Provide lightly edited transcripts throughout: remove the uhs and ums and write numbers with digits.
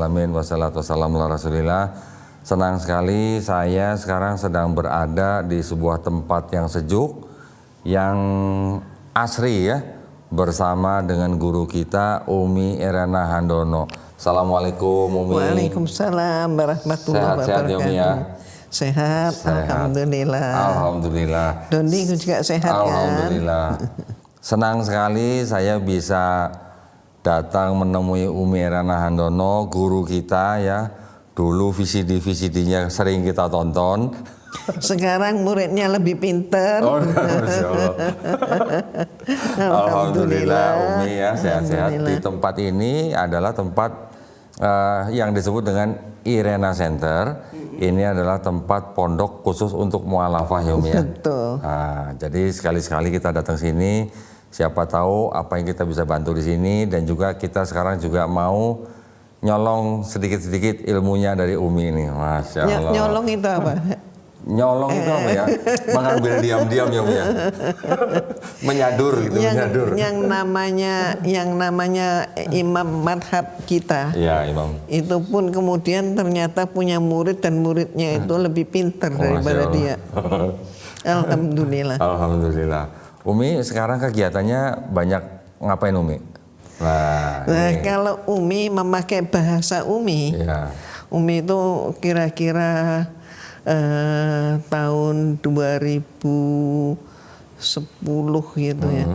Amin wassalatu wassalamu ala rasulillah. Senang sekali saya sekarang sedang berada di sebuah tempat yang sejuk, yang asri ya, bersama dengan guru kita Umi Irena Handono. Assalamualaikum Umi. Waalaikumsalam warahmatullahi wabarakatuh. Sehat-sehat ya Umi ya? Sehat, alhamdulillah. Alhamdulillah. Doni juga sehat Alhamdulillah. kan? Senang sekali saya bisa datang menemui Umi Irena Handono, guru kita ya. Dulu VCD-VCD-nya sering kita tonton. Sekarang muridnya lebih pinter. Oh, Masya Allah. Alhamdulillah Umi ya, sehat-sehat. Di tempat ini adalah tempat yang disebut dengan Irena Center. Ini adalah tempat pondok khusus untuk mualafah ya Umi ya. Betul. Nah, jadi sekali-sekali kita datang sini, siapa tahu apa yang kita bisa bantu di sini, dan juga kita sekarang juga mau nyolong sedikit-sedikit ilmunya dari Umi ini. Masya Allah. Nyolong itu apa? Nyolong itu apa ya? Mengambil diam-diam ya Umi ya. Menyadur gitu, menyadur. Yang namanya imam madhab kita. Iya, Imam. Itu pun kemudian ternyata punya murid dan muridnya itu lebih pinter daripada dia. Alhamdulillah. Alhamdulillah. Umi sekarang kegiatannya banyak ngapain Umi? Nah, kalau Umi memakai bahasa Umi, ya. Umi itu kira-kira tahun 2010 gitu ya,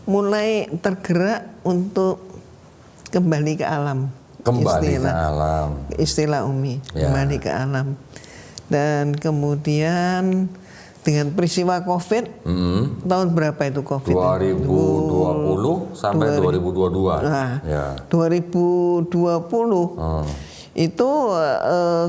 mulai tergerak untuk kembali ke alam. Kembali ke alam. Istilah Umi, Ya. kembali ke alam. Dan kemudian dengan peristiwa COVID, tahun berapa itu COVID? 2020 sampai 2022. Nah, Ya. 2020 itu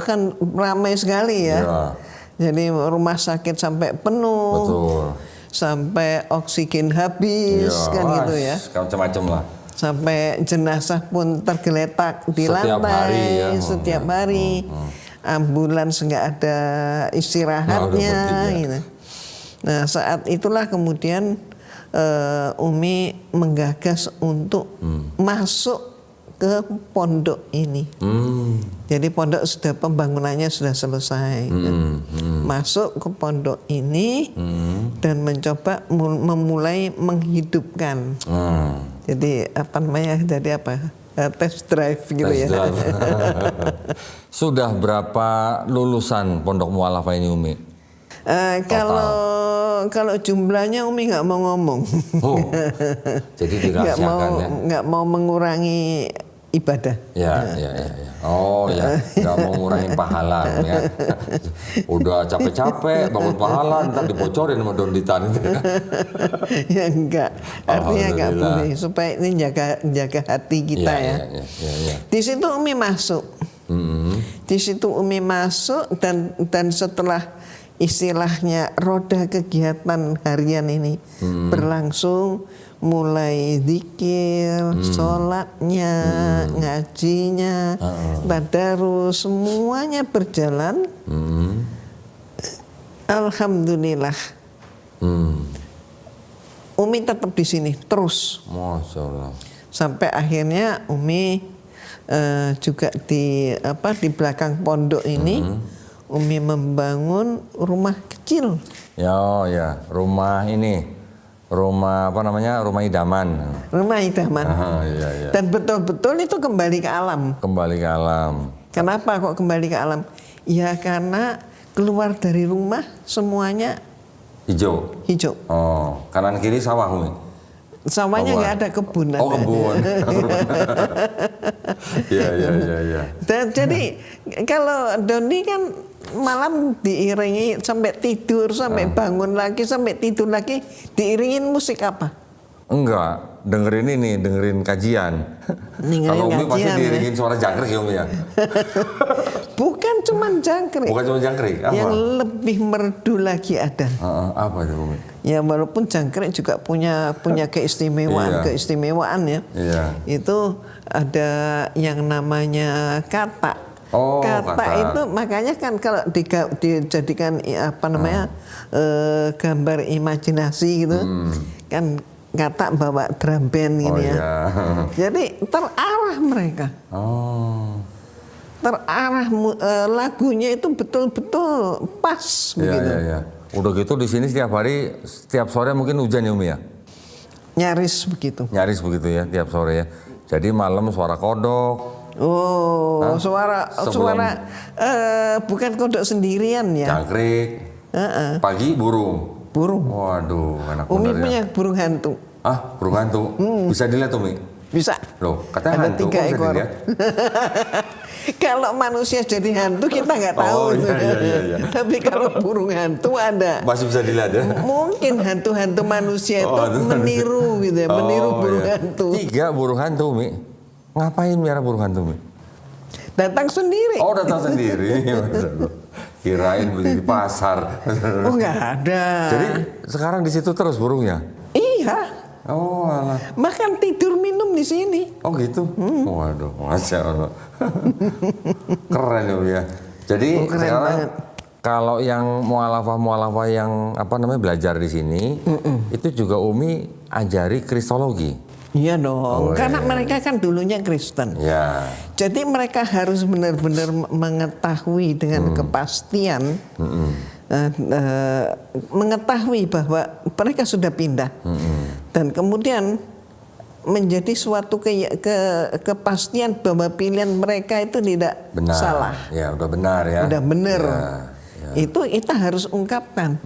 kan ramai sekali ya. Jadi rumah sakit sampai penuh. Betul. Sampai oksigen habis kan gitu ya. Macam-macam lah. Sampai jenazah pun tergeletak di Setiap lantai hari ya. setiap hari. Ambulans nggak ada istirahatnya gitu. Nah, saat itulah kemudian Umi menggagas untuk masuk ke pondok ini. Jadi pondok sudah pembangunannya sudah selesai. Masuk ke pondok ini dan mencoba memulai menghidupkan. Jadi apa namanya? Jadi apa? Test drive gitu ya. Sudah berapa lulusan pondok mualafah ini Umi? Kalau jumlahnya Umi nggak mau ngomong. Oh, jadi dirahasiakan ya? Nggak mau mengurangi ibadah. Ya. Oh ya, nggak mau ngurangin pahala ya. Udah capek-capek bangun pahala, ntar dibocorin sama Donditan itu. Ya enggak, artinya nggak boleh, supaya ini jaga hati kita ya. Di situ Umi masuk. Di situ Umi masuk dan setelah istilahnya roda kegiatan harian ini berlangsung, mulai zikir, sholatnya, ngajinya, tadarus, semuanya berjalan. Alhamdulillah. Umi tetap di sini terus. Masya Allah. Sampai akhirnya Umi juga di belakang pondok ini Umi membangun rumah kecil. Ya, rumah ini. Rumah apa namanya? Rumah idaman. Rumah idaman. Iya. Dan betul-betul itu kembali ke alam. Kembali ke alam. Kenapa kok kembali ke alam? Ya karena keluar dari rumah semuanya hijau. Oh, kanan kiri sawah Umi. Sawahnya nggak ada kebun. Oh, kebun. Iya. Dan jadi kalau Doni kan malam diiringi sampai tidur, sampai bangun lagi, sampai tidur lagi, diiringin musik apa? Enggak, dengerin kajian. Kalau Umi pasti diiringin suara jangkrik ya Umi ya? Bukan cuma jangkrik. Apa? Yang lebih merdu lagi ada. Apa itu Umi? Ya walaupun jangkrik juga punya keistimewaan ya. Iya. Itu ada yang namanya kata. Kata itu makanya kan kalau dijadikan gambar imajinasi gitu kan, kata bawa drum band gini ya. Jadi terarah mereka. terarah, lagunya itu betul-betul pas begitu. Iya. Udah gitu di sini setiap hari, setiap sore mungkin hujan ya Umi ya? Nyaris begitu. Nyaris begitu ya tiap sore ya. Jadi malam suara kodok. Oh, suara bukan kodok sendirian ya. Jangkrik. Pagi burung. Waduh, enak bener Umi ya. punya burung hantu. Ah, burung hantu. Bisa dilihat Umi? Bisa. Loh, katanya Ada hantu 3 kok bisa ekor. dilihat? Kalau manusia jadi hantu kita nggak tahu. Iya. Tapi kalau burung hantu ada. Masih bisa dilihat ya? Mungkin hantu-hantu manusia itu meniru gitu ya, meniru burung hantu. 3 burung hantu Umi. Ngapain miara burung hantu Umi? Datang sendiri. Oh, datang sendiri. Kirain beli di pasar. Oh, nggak ada. Jadi sekarang di situ terus burungnya? Iya. Oh, alah. Makan tidur minum di sini. Oh gitu? Waduh, Masya Allah. Keren ya. Jadi keren sekarang banget. kalau yang mualafah yang belajar di sini, itu juga Umi ajari kristologi. Iya dong, karena mereka kan dulunya Kristen. Ya. Jadi mereka harus benar-benar mengetahui dengan kepastian, mengetahui bahwa mereka sudah pindah, dan kemudian menjadi suatu kepastian bahwa pilihan mereka itu tidak Benar. salah. Ya, udah benar ya. Udah benar. Ya. Itu kita harus ungkapkan.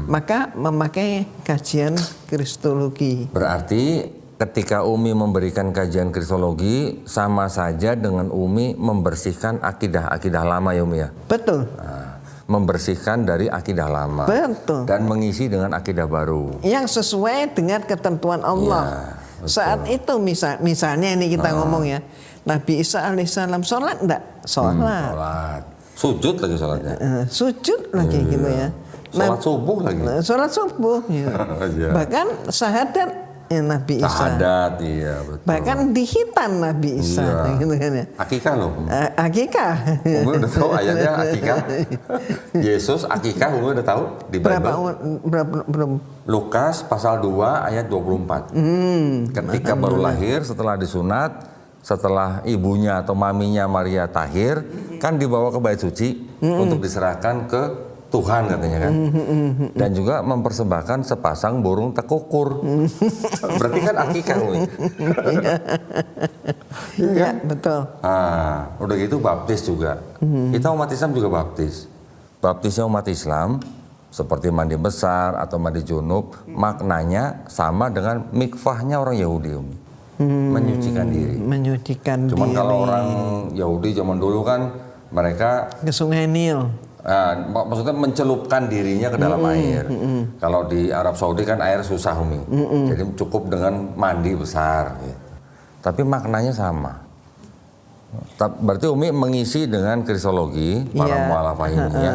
Maka memakai kajian kristologi. Berarti ketika Umi memberikan kajian kristologi sama saja dengan Umi membersihkan akidah lama ya Umi ya? Betul. Nah, membersihkan dari akidah lama. Betul. Dan mengisi dengan akidah baru. Yang sesuai dengan ketentuan Allah. Ya, saat itu misalnya ini kita ngomong ya, Nabi Isa alaihissalam sholat enggak? Sholat. Sujud lagi sholatnya. Sujud lagi gitu ya. Sholat subuh lagi. Sholat subuh. Ya. Ya. Bahkan syahadat ya, Nabi Isa. Syahadat, iya betul. Bahkan dihitan Nabi Isa, gitu kan ya. Akikah loh. Akikah. Umi udah tahu ayatnya akikah. Yesus akikah Umi udah tahu di Bible. Belum. Lukas pasal 2 ayat 24. Ketika baru lahir setelah disunat, setelah ibunya atau maminya Maria tahir, kan dibawa ke bait suci untuk diserahkan ke Tuhan katanya kan. Dan juga mempersembahkan sepasang burung tekukur. Berarti kan akikah Umi. Iya, betul. Ah, udah gitu baptis juga. Kita umat Islam juga baptis. Baptisnya umat Islam seperti mandi besar atau mandi junub, maknanya sama dengan mikvahnya orang Yahudi, Umi. Menyucikan diri. Menyucikan diri. Cuman kalau orang Yahudi zaman dulu kan mereka ke Sungai Nil. Maksudnya mencelupkan dirinya ke dalam air. Kalau di Arab Saudi kan air susah Umi. Jadi cukup dengan mandi besar gitu. Tapi maknanya sama. Berarti Umi mengisi dengan kristologi para mualafah ini ya.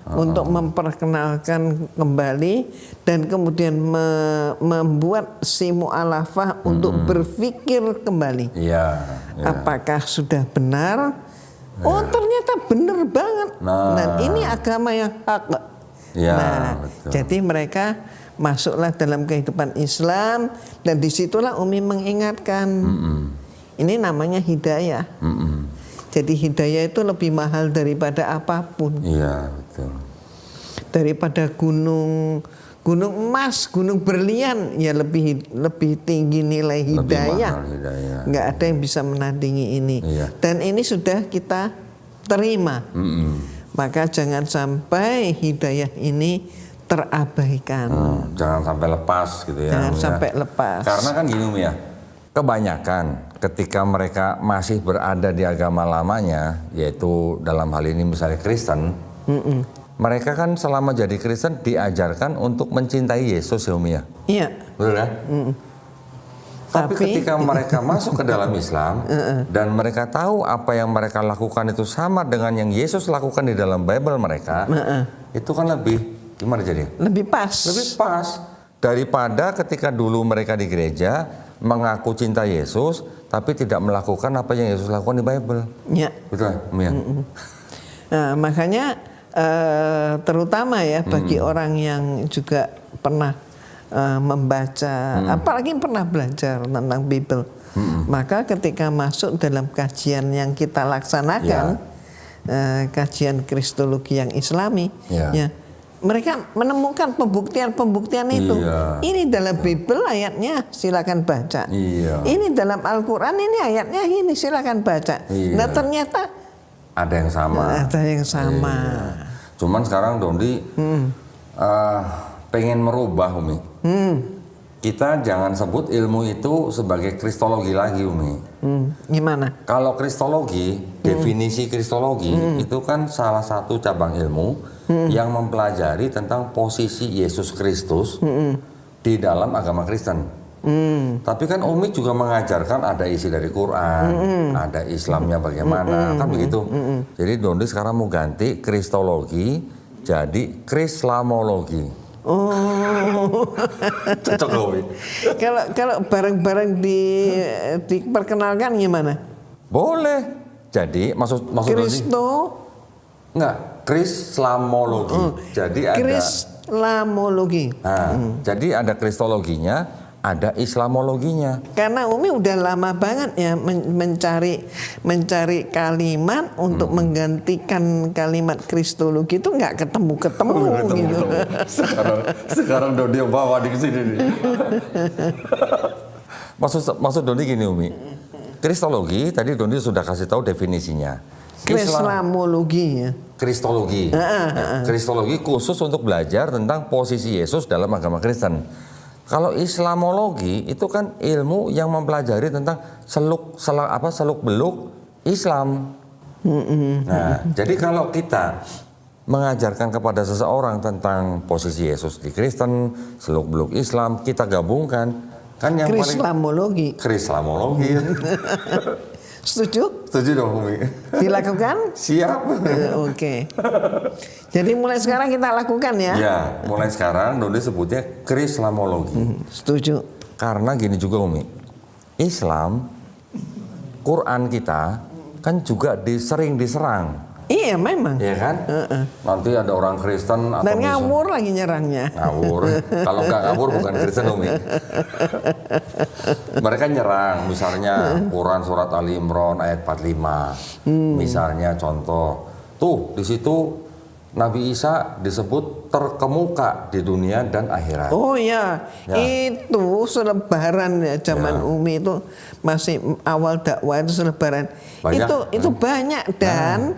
Untuk memperkenalkan kembali dan kemudian membuat si mu'alafah untuk berpikir kembali. Iya. Apakah sudah benar? Oh, ternyata benar banget. Dan ini agama yang hak. Ya, betul. Jadi mereka masuklah dalam kehidupan Islam dan disitulah Umi mengingatkan. Ini namanya hidayah. Jadi hidayah itu lebih mahal daripada apapun. Iya, betul. Daripada gunung emas, gunung berlian, ya lebih tinggi nilai hidayah. Nggak ada yang bisa menandingi ini. Iya. Dan ini sudah kita terima. Maka jangan sampai hidayah ini terabaikan. Jangan sampai lepas gitu ya. Jangan sampai lepas. Karena kan gini Umi ya. Kebanyakan ketika mereka masih berada di agama lamanya, yaitu dalam hal ini misalnya Kristen, mereka kan selama jadi Kristen diajarkan untuk mencintai Yesus ya Umi ya? Iya. Betul kan? Tapi ketika mereka masuk ke dalam Islam dan mereka tahu apa yang mereka lakukan itu sama dengan yang Yesus lakukan di dalam Bible mereka, itu kan lebih, gimana jadi? Lebih pas. Lebih pas. Daripada ketika dulu mereka di gereja mengaku cinta Yesus tapi tidak melakukan apa yang Yesus lakukan di Bible. Ya. Betul ya? Nah, makanya terutama ya bagi orang yang juga pernah membaca, apalagi pernah belajar tentang Bible, maka ketika masuk dalam kajian yang kita laksanakan, kajian kristologi yang Islami, Ya. ya, mereka menemukan pembuktian-pembuktian itu. Iya. Ini dalam Bible ayatnya, silakan baca. Iya. Ini dalam Al-Quran ini ayatnya ini, silakan baca. Iya. Nah ternyata Ada yang sama. ada yang sama. Iya. Cuman sekarang Dondi pengen merubah, Umi. Kita jangan sebut ilmu itu sebagai kristologi lagi, Umi. Gimana? Kalau kristologi, definisi kristologi itu kan salah satu cabang ilmu yang mempelajari tentang posisi Yesus Kristus di dalam agama Kristen. Tapi kan Umi juga mengajarkan ada isi dari Quran, ada Islamnya bagaimana, kan begitu. Jadi Dondi sekarang mau ganti kristologi jadi krislamologi. Oh, Cocok gak, Umi? kalau bareng-bareng diperkenalkan gimana? Boleh. Jadi maksud Dondi Kristo, enggak, krislamologi. Jadi ada Krislamologi. Nah, jadi ada kristologinya, ada islamologinya. Karena Umi udah lama banget ya mencari kalimat untuk menggantikan kalimat kristologi itu nggak ketemu gitu. Sekarang Dodi yang bawa di sini nih. Maksud Dodi gini, Umi. Kristologi tadi Dodi sudah kasih tahu definisinya. Krislamologi ya. Kristologi. Kristologi khusus untuk belajar tentang posisi Yesus dalam agama Kristen. Kalau Islamologi itu kan ilmu yang mempelajari tentang seluk beluk Islam. Nah, jadi kalau kita mengajarkan kepada seseorang tentang posisi Yesus di Kristen, seluk beluk Islam, kita gabungkan kan yang Krislamologi. Krislamologi. Setuju? Setuju dong, Umi. Dilakukan? Siap. Oke. Jadi mulai sekarang kita lakukan ya? Ya, mulai sekarang Dodi sebutnya krislamologi. Setuju. Karena gini juga, Umi. Islam, Quran kita kan juga sering diserang. Iya memang. Iya kan? Nanti ada orang Kristen atau Dan ngawur lagi nyerangnya. ngawur. Kalau nggak ngawur bukan Kristen, Umi. Mereka nyerang, misalnya Quran surat Ali Imran ayat 45. Misalnya contoh, tuh di situ Nabi Isa disebut terkemuka di dunia dan akhirat. Oh ya, itu selebaran ya zaman Umi itu masih awal dakwah itu selebaran. Banyak. Itu banyak dan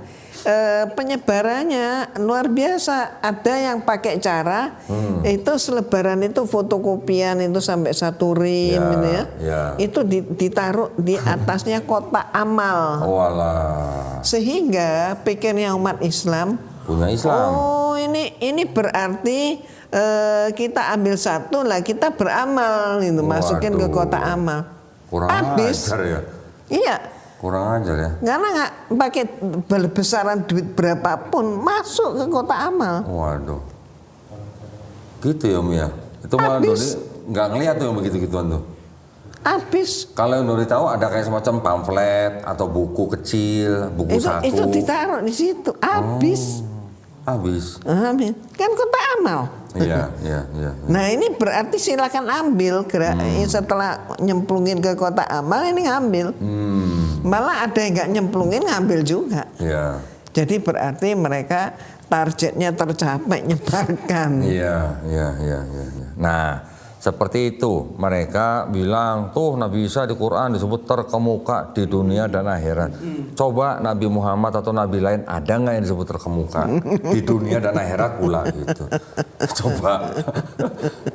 penyebarannya luar biasa. Ada yang pakai cara itu selebaran itu fotokopian itu sampai 1 rim gitu ya. Itu ditaruh di atasnya kotak amal. Walah. Sehingga pikirnya umat Islam, Punya Islam. oh ini berarti kita ambil satu lah kita beramal gitu, masukin ke kotak amal. Kurang Habis. ajar ya. Iya. Kurang ajar ya. Karena nggak pakai besaran duit berapapun masuk ke kotak amal. Waduh. Gitu ya, Om ya. Itu malah Dodi nggak ngeliat tuh yang begitu-gituan tuh. Habis. Kalau yang Dodi tahu ada kayak semacam pamflet atau buku kecil, buku saku. Itu ditaruh di situ. Habis. Habis. Habis. Kan kotak amal. Iya. Nah ini berarti silakan ambil setelah nyemplungin ke kotak amal ini ngambil. Malah ada yang nggak nyemplungin ngambil juga. Iya. Jadi berarti mereka targetnya tercapai, nyebarkan. Iya. Nah, seperti itu mereka bilang tuh Nabi Isa di Quran disebut terkemuka di dunia dan akhirat. Coba Nabi Muhammad atau Nabi lain ada nggak yang disebut terkemuka di dunia dan akhirat pula gitu. Coba.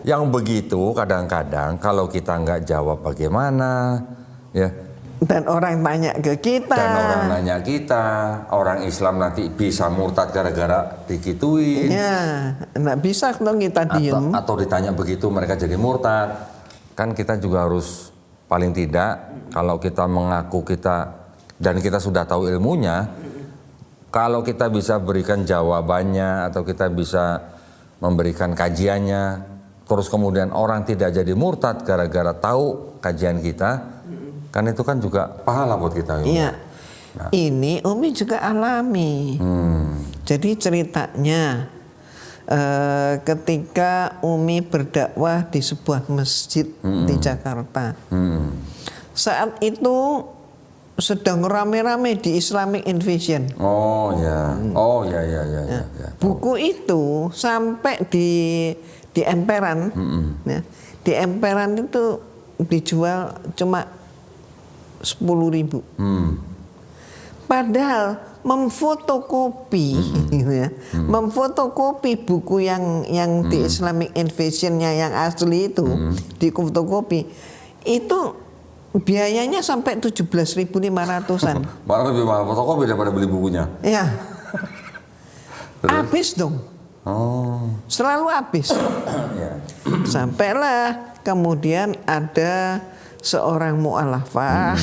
Yang begitu kadang-kadang kalau kita nggak jawab bagaimana ya. Dan orang tanya ke kita. Dan orang nanya kita, orang Islam nanti bisa murtad gara-gara dikituin. Ya, nggak bisa dong kita diem. Atau ditanya begitu mereka jadi murtad. Kan kita juga harus paling tidak kalau kita mengaku kita dan kita sudah tahu ilmunya, kalau kita bisa berikan jawabannya atau kita bisa memberikan kajiannya, terus kemudian orang tidak jadi murtad gara-gara tahu kajian kita, kan itu kan juga pahala buat kita. Iya. Nah. Ini Umi juga alami. Jadi ceritanya ketika Umi berdakwah di sebuah masjid di Jakarta. Saat itu sedang rame-rame di Islamic Invasion. Oh ya, oh ya. Buku itu sampai di emperan, ya, di emperan itu dijual cuma 10.000. Padahal memfotokopi, ya, memfotokopi buku yang di Islamic Invasion-nya yang asli itu, di fotokopi itu biayanya sampai 17.500-an. Malah lebih mahal fotokopi daripada beli bukunya. Ya, habis dong. Oh, Selalu habis. ya. Sampailah kemudian ada seorang mu'alafah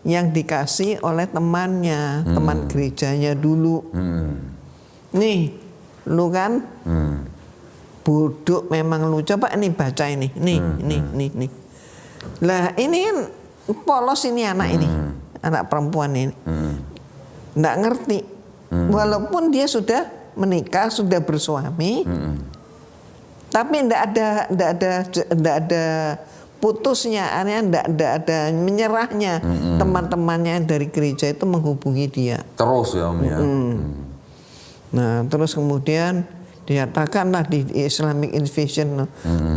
yang dikasih oleh temannya, teman gerejanya dulu. Nih, lu kan bodoh memang lu. Coba nih baca ini. Nih. Lah ini kan polos ini anak ini, anak perempuan ini. Nggak ngerti. Walaupun dia sudah menikah, sudah bersuami, tapi nggak ada putusnya, nggak ada menyerahnya. Teman-temannya dari gereja itu menghubungi dia. Terus ya Om ya. Nah terus kemudian dinyatakanlah di Islamic Invasion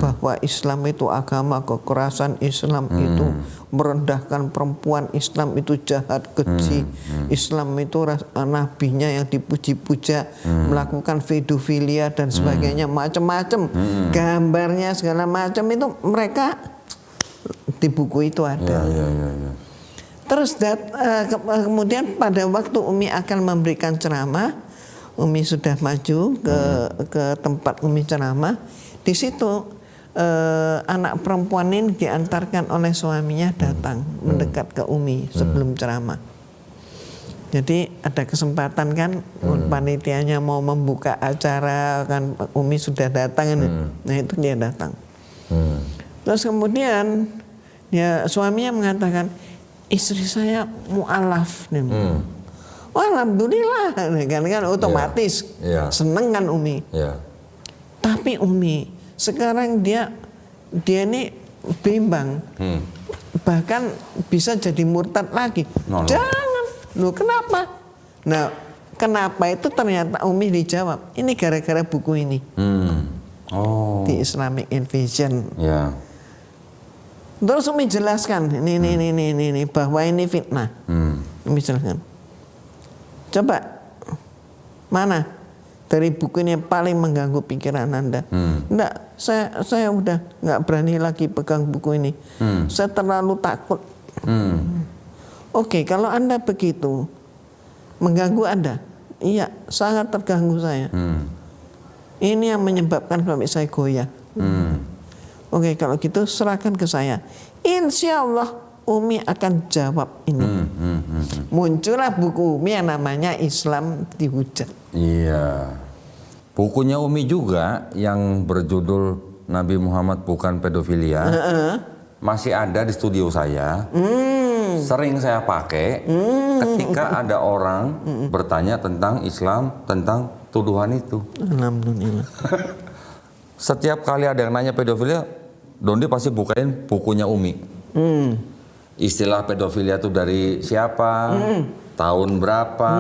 bahwa Islam itu agama kekerasan, Islam itu merendahkan perempuan, Islam itu jahat, keji, Islam itu nabinya yang dipuji-puja, melakukan pedofilia dan sebagainya, macam-macam, gambarnya segala macam itu mereka di buku itu ada. Ya. Terus kemudian pada waktu Umi akan memberikan ceramah, Umi sudah maju ke tempat Umi ceramah. Di situ anak perempuan ini diantarkan oleh suaminya datang mendekat ke Umi sebelum ceramah. Jadi ada kesempatan kan, panitianya mau membuka acara kan, Umi sudah datang. Nah itu dia datang. Terus kemudian ya suaminya mengatakan, istri saya mu'alaf nih. Wah, alhamdulillah kan otomatis seneng kan Umi. Tapi Umi sekarang dia ini bimbang, bahkan bisa jadi murtad lagi. Jangan, lu kenapa? Nah, kenapa itu ternyata Umi dijawab, ini gara-gara buku ini. Di Islamic Invasion. Terus Umi jelaskan, ini bahwa ini fitnah. Umi jelaskan. Coba mana dari buku ini yang paling mengganggu pikiran Anda? Enggak, saya udah nggak berani lagi pegang buku ini. Saya terlalu takut. Oke, kalau Anda begitu mengganggu Anda, iya sangat terganggu saya. Ini yang menyebabkan sampai saya goyah. Oke, kalau gitu serahkan ke saya. Insya Allah Umi akan jawab ini. Muncullah buku Umi yang namanya Islam Dihujat. Iya. Bukunya Umi juga yang berjudul Nabi Muhammad Bukan Pedofilia. Masih ada di studio saya. Sering saya pakai ketika ada orang bertanya tentang Islam, tentang tuduhan itu. Alhamdulillah. Setiap kali ada yang nanya pedofilia, Dondi pasti bukain bukunya Umi. Istilah pedofilia itu dari siapa, tahun berapa,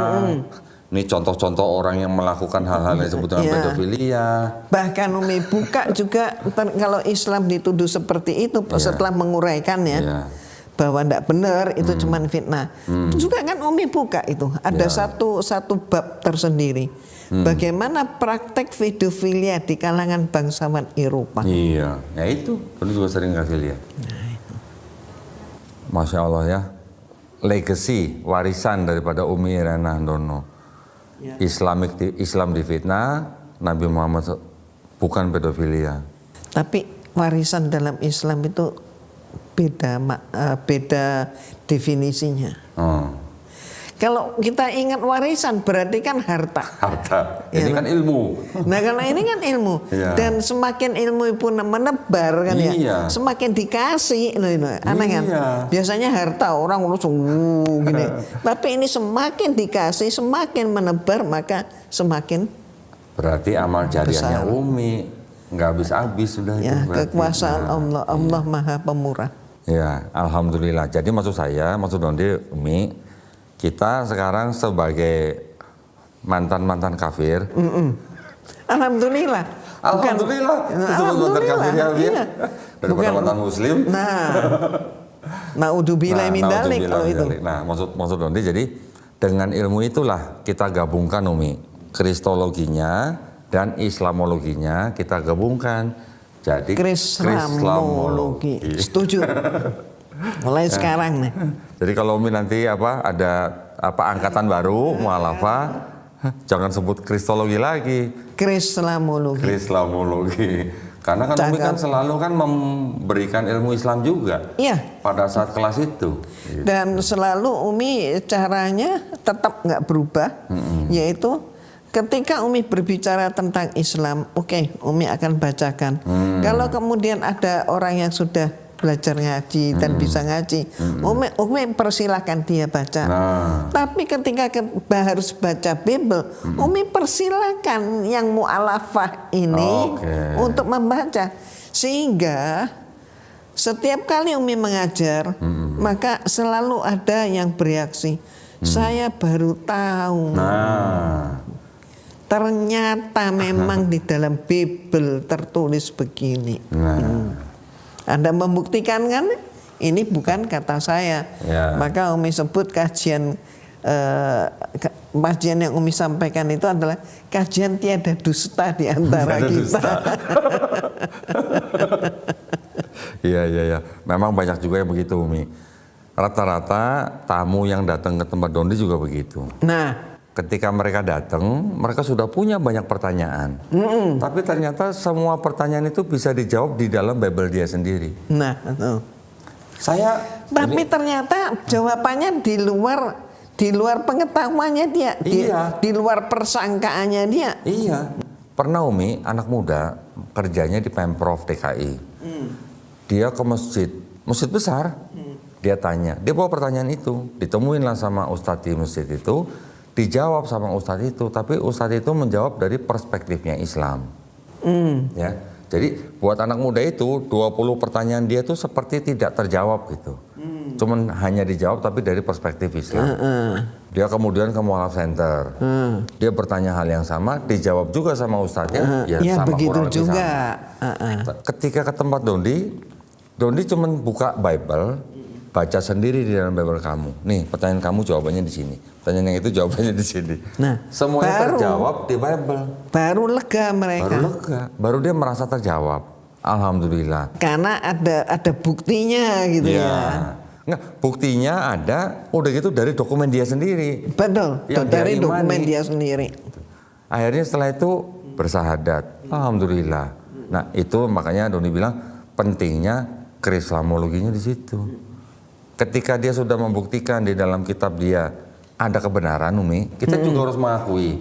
ini contoh-contoh orang yang melakukan hal-hal yang disebut dengan pedofilia. Bahkan Umi buka juga kalau Islam dituduh seperti itu setelah menguraikannya bahwa tidak benar itu cuma fitnah. Juga kan Umi buka itu ada satu bab tersendiri. Bagaimana praktek pedofilia di kalangan bangsawan Eropa. Iya, ya itu Dondi juga sering kasih lihat. Masya Allah ya, legacy, warisan daripada Umi Irena Handono. Islam difitnah, Nabi Muhammad bukan pedofilia. Tapi warisan dalam Islam itu beda definisinya. Kalau kita ingat warisan berarti kan harta. Ini kan ilmu. Nah kalau ini kan ilmu. Dan semakin ilmu pun menebar kan ya. Semakin dikasih loh ini. Aneh kan. Biasanya harta orang langsung gini. Tapi ini semakin dikasih, semakin menebar maka semakin. Berarti amal jariahnya Umi nggak habis-habis sudah ya, itu. Kekuasaan Allah Maha Pemurah. Ya, alhamdulillah. Jadi maksud Dondi, Umi, kita sekarang sebagai mantan kafir. Alhamdulillah. Alhamdulillah. Disebut mantan kafir ya, iya. Daripada mantan muslim. Nah, naudzubillah min dzalik kalau itu. Nah, maksud Dondi, jadi dengan ilmu itulah kita gabungkan, Umi, kristologinya dan islamologinya kita gabungkan. Jadi Krislamologi. Setuju. Mulai sekarang nih. Jadi kalau Umi nanti ada angkatan baru mualafah, jangan sebut kristologi lagi. Krislamologi. Karena kan Umi kan selalu kan memberikan ilmu Islam juga. Iya. Pada saat kelas itu. Dan selalu Umi caranya tetap nggak berubah, yaitu ketika Umi berbicara tentang Islam, oke, Umi akan bacakan. Kalau kemudian ada orang yang sudah belajar ngaji dan bisa ngaji, Umi persilahkan dia baca. Tapi ketika harus baca Bible, Umi persilahkan yang mu'alafah ini untuk membaca. Sehingga setiap kali Umi mengajar, maka selalu ada yang bereaksi. Saya baru tahu. Ternyata memang di dalam Bible tertulis begini. Anda membuktikan kan? Ini bukan kata saya. Maka Umi sebut kajian yang Umi sampaikan itu adalah kajian tiada dusta di antara kita. Iya. Memang banyak juga yang begitu, Umi. Rata-rata tamu yang datang ke tempat Dondi juga begitu. Nah, ketika mereka datang, mereka sudah punya banyak pertanyaan. Tapi ternyata semua pertanyaan itu bisa dijawab di dalam Bible dia sendiri. Nah, tapi ternyata jawabannya di luar pengetahuannya dia, di luar persangkaannya dia. Iya. Pernah Umi, anak muda kerjanya di Pemprov DKI. Dia ke masjid besar. Dia tanya, dia bawa pertanyaan itu, ditemuin lah sama ustadz di masjid itu. Dijawab sama ustadz itu, tapi ustadz itu menjawab dari perspektifnya Islam. Ya, jadi buat anak muda itu 20 pertanyaan dia tuh seperti tidak terjawab gitu. Cuman hanya dijawab tapi dari perspektif Islam. Dia kemudian ke mualaf center. Dia bertanya hal yang sama, dijawab juga sama ustadznya. Ya sama, begitu juga. Ketika ke tempat Dondi cuman buka Bible, baca sendiri di dalam Bible kamu. Nih, pertanyaan kamu jawabannya di sini. Pertanyaan yang itu jawabannya di sini. Nah, semuanya terjawab di Bible. Baru lega mereka. Baru dia merasa terjawab. Alhamdulillah. Karena ada buktinya gitu ya. Nggak, buktinya ada, udah gitu dari dokumen dia sendiri. Betul, dari dokumen dia sendiri. Akhirnya setelah itu bersahadat. Alhamdulillah. Nah, itu makanya Doni bilang pentingnya krislamologinya di situ. Ketika dia sudah membuktikan di dalam kitab dia ada kebenaran, Umi, kita juga harus mengakui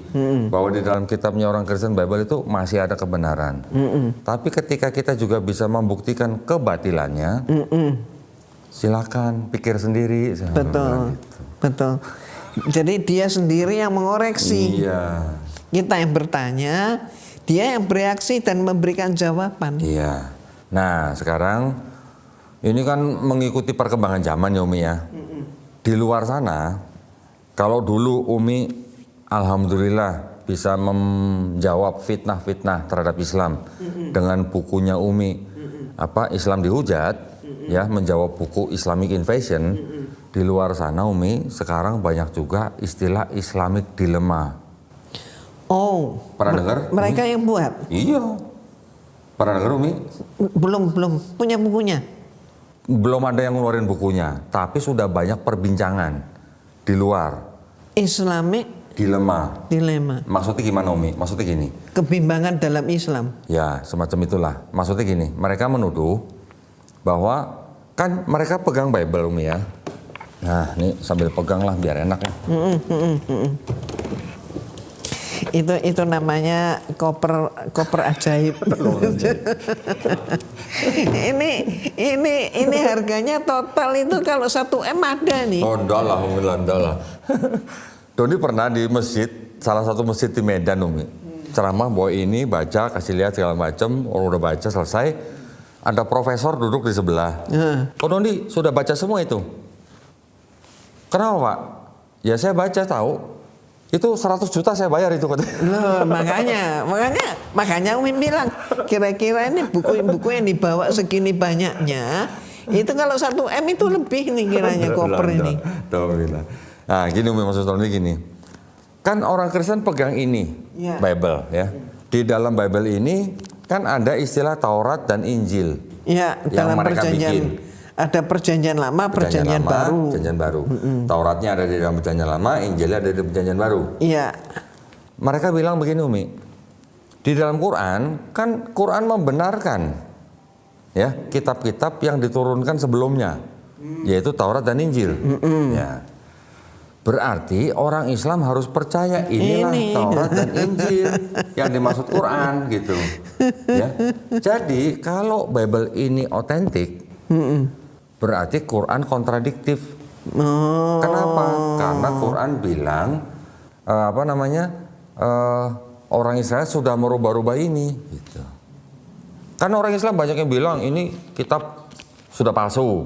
bahwa di dalam kitabnya orang Kristen Bible itu masih ada kebenaran. Tapi ketika kita juga bisa membuktikan kebatilannya, silakan pikir sendiri. Betul. Jadi dia sendiri yang mengoreksi. Iya. Kita yang bertanya, dia yang bereaksi dan memberikan jawaban. Iya. Nah, sekarang ini kan mengikuti perkembangan zaman ya Umi ya. Di luar sana, kalau dulu Umi alhamdulillah bisa menjawab fitnah-fitnah terhadap Islam dengan bukunya Umi Islam dihujat, ya, menjawab buku Islamic Invasion. Di luar sana Umi sekarang banyak juga istilah Islamic Dilemma. Oh, pernah dengar? Mereka yang buat? Iya. Pernah dengar Umi? Belum punya bukunya. Belum ada yang ngeluarin bukunya, tapi sudah banyak perbincangan di luar. Islamic Dilemma. Maksudnya gimana Umi? Maksudnya gini. Kebimbangan dalam Islam. Ya, semacam itulah. Maksudnya gini, mereka menuduh bahwa kan mereka pegang Bible Umi ya. Nah, ini sambil pegang lah biar enak ya. Itu namanya koper ajaib. ini harganya total itu kalau 1 M ada nih. Oh, enggak lah. Doni pernah di masjid, salah satu masjid di Medan Umi. Ceramah bahwa ini baca, kasih lihat segala macam, orang udah baca selesai. ada profesor duduk di sebelah. Pak Dondi sudah baca semua itu? Kenapa Pak? Ya saya baca tahu. Itu 100 juta saya bayar itu. Loh, makanya Umi bilang kira-kira ini buku yang dibawa segini banyaknya itu kalau 1 M itu lebih nih kiranya koper ini. Nah gini Umi, maksud Tony gini, kan orang Kristen pegang ini Bible ya. Di dalam Bible ini kan ada istilah Taurat dan Injil. Ya, dalam perjanjian ada perjanjian lama, perjanjian baru. Perjanjian baru. Tauratnya ada di dalam perjanjian lama, Injilnya ada di perjanjian baru. Iya. Mereka bilang begini Umi, di dalam Quran kan Quran membenarkan ya kitab-kitab yang diturunkan sebelumnya, yaitu Taurat dan Injil. Ya. Berarti orang Islam harus percaya inilah Taurat dan Injil yang dimaksud Quran gitu. Ya. Jadi kalau Bible ini otentik, berarti Quran kontradiktif. Kenapa? Karena Quran bilang orang Israel sudah merubah-rubah ini. Gitu. Kan orang Islam banyak yang bilang ini kitab sudah palsu,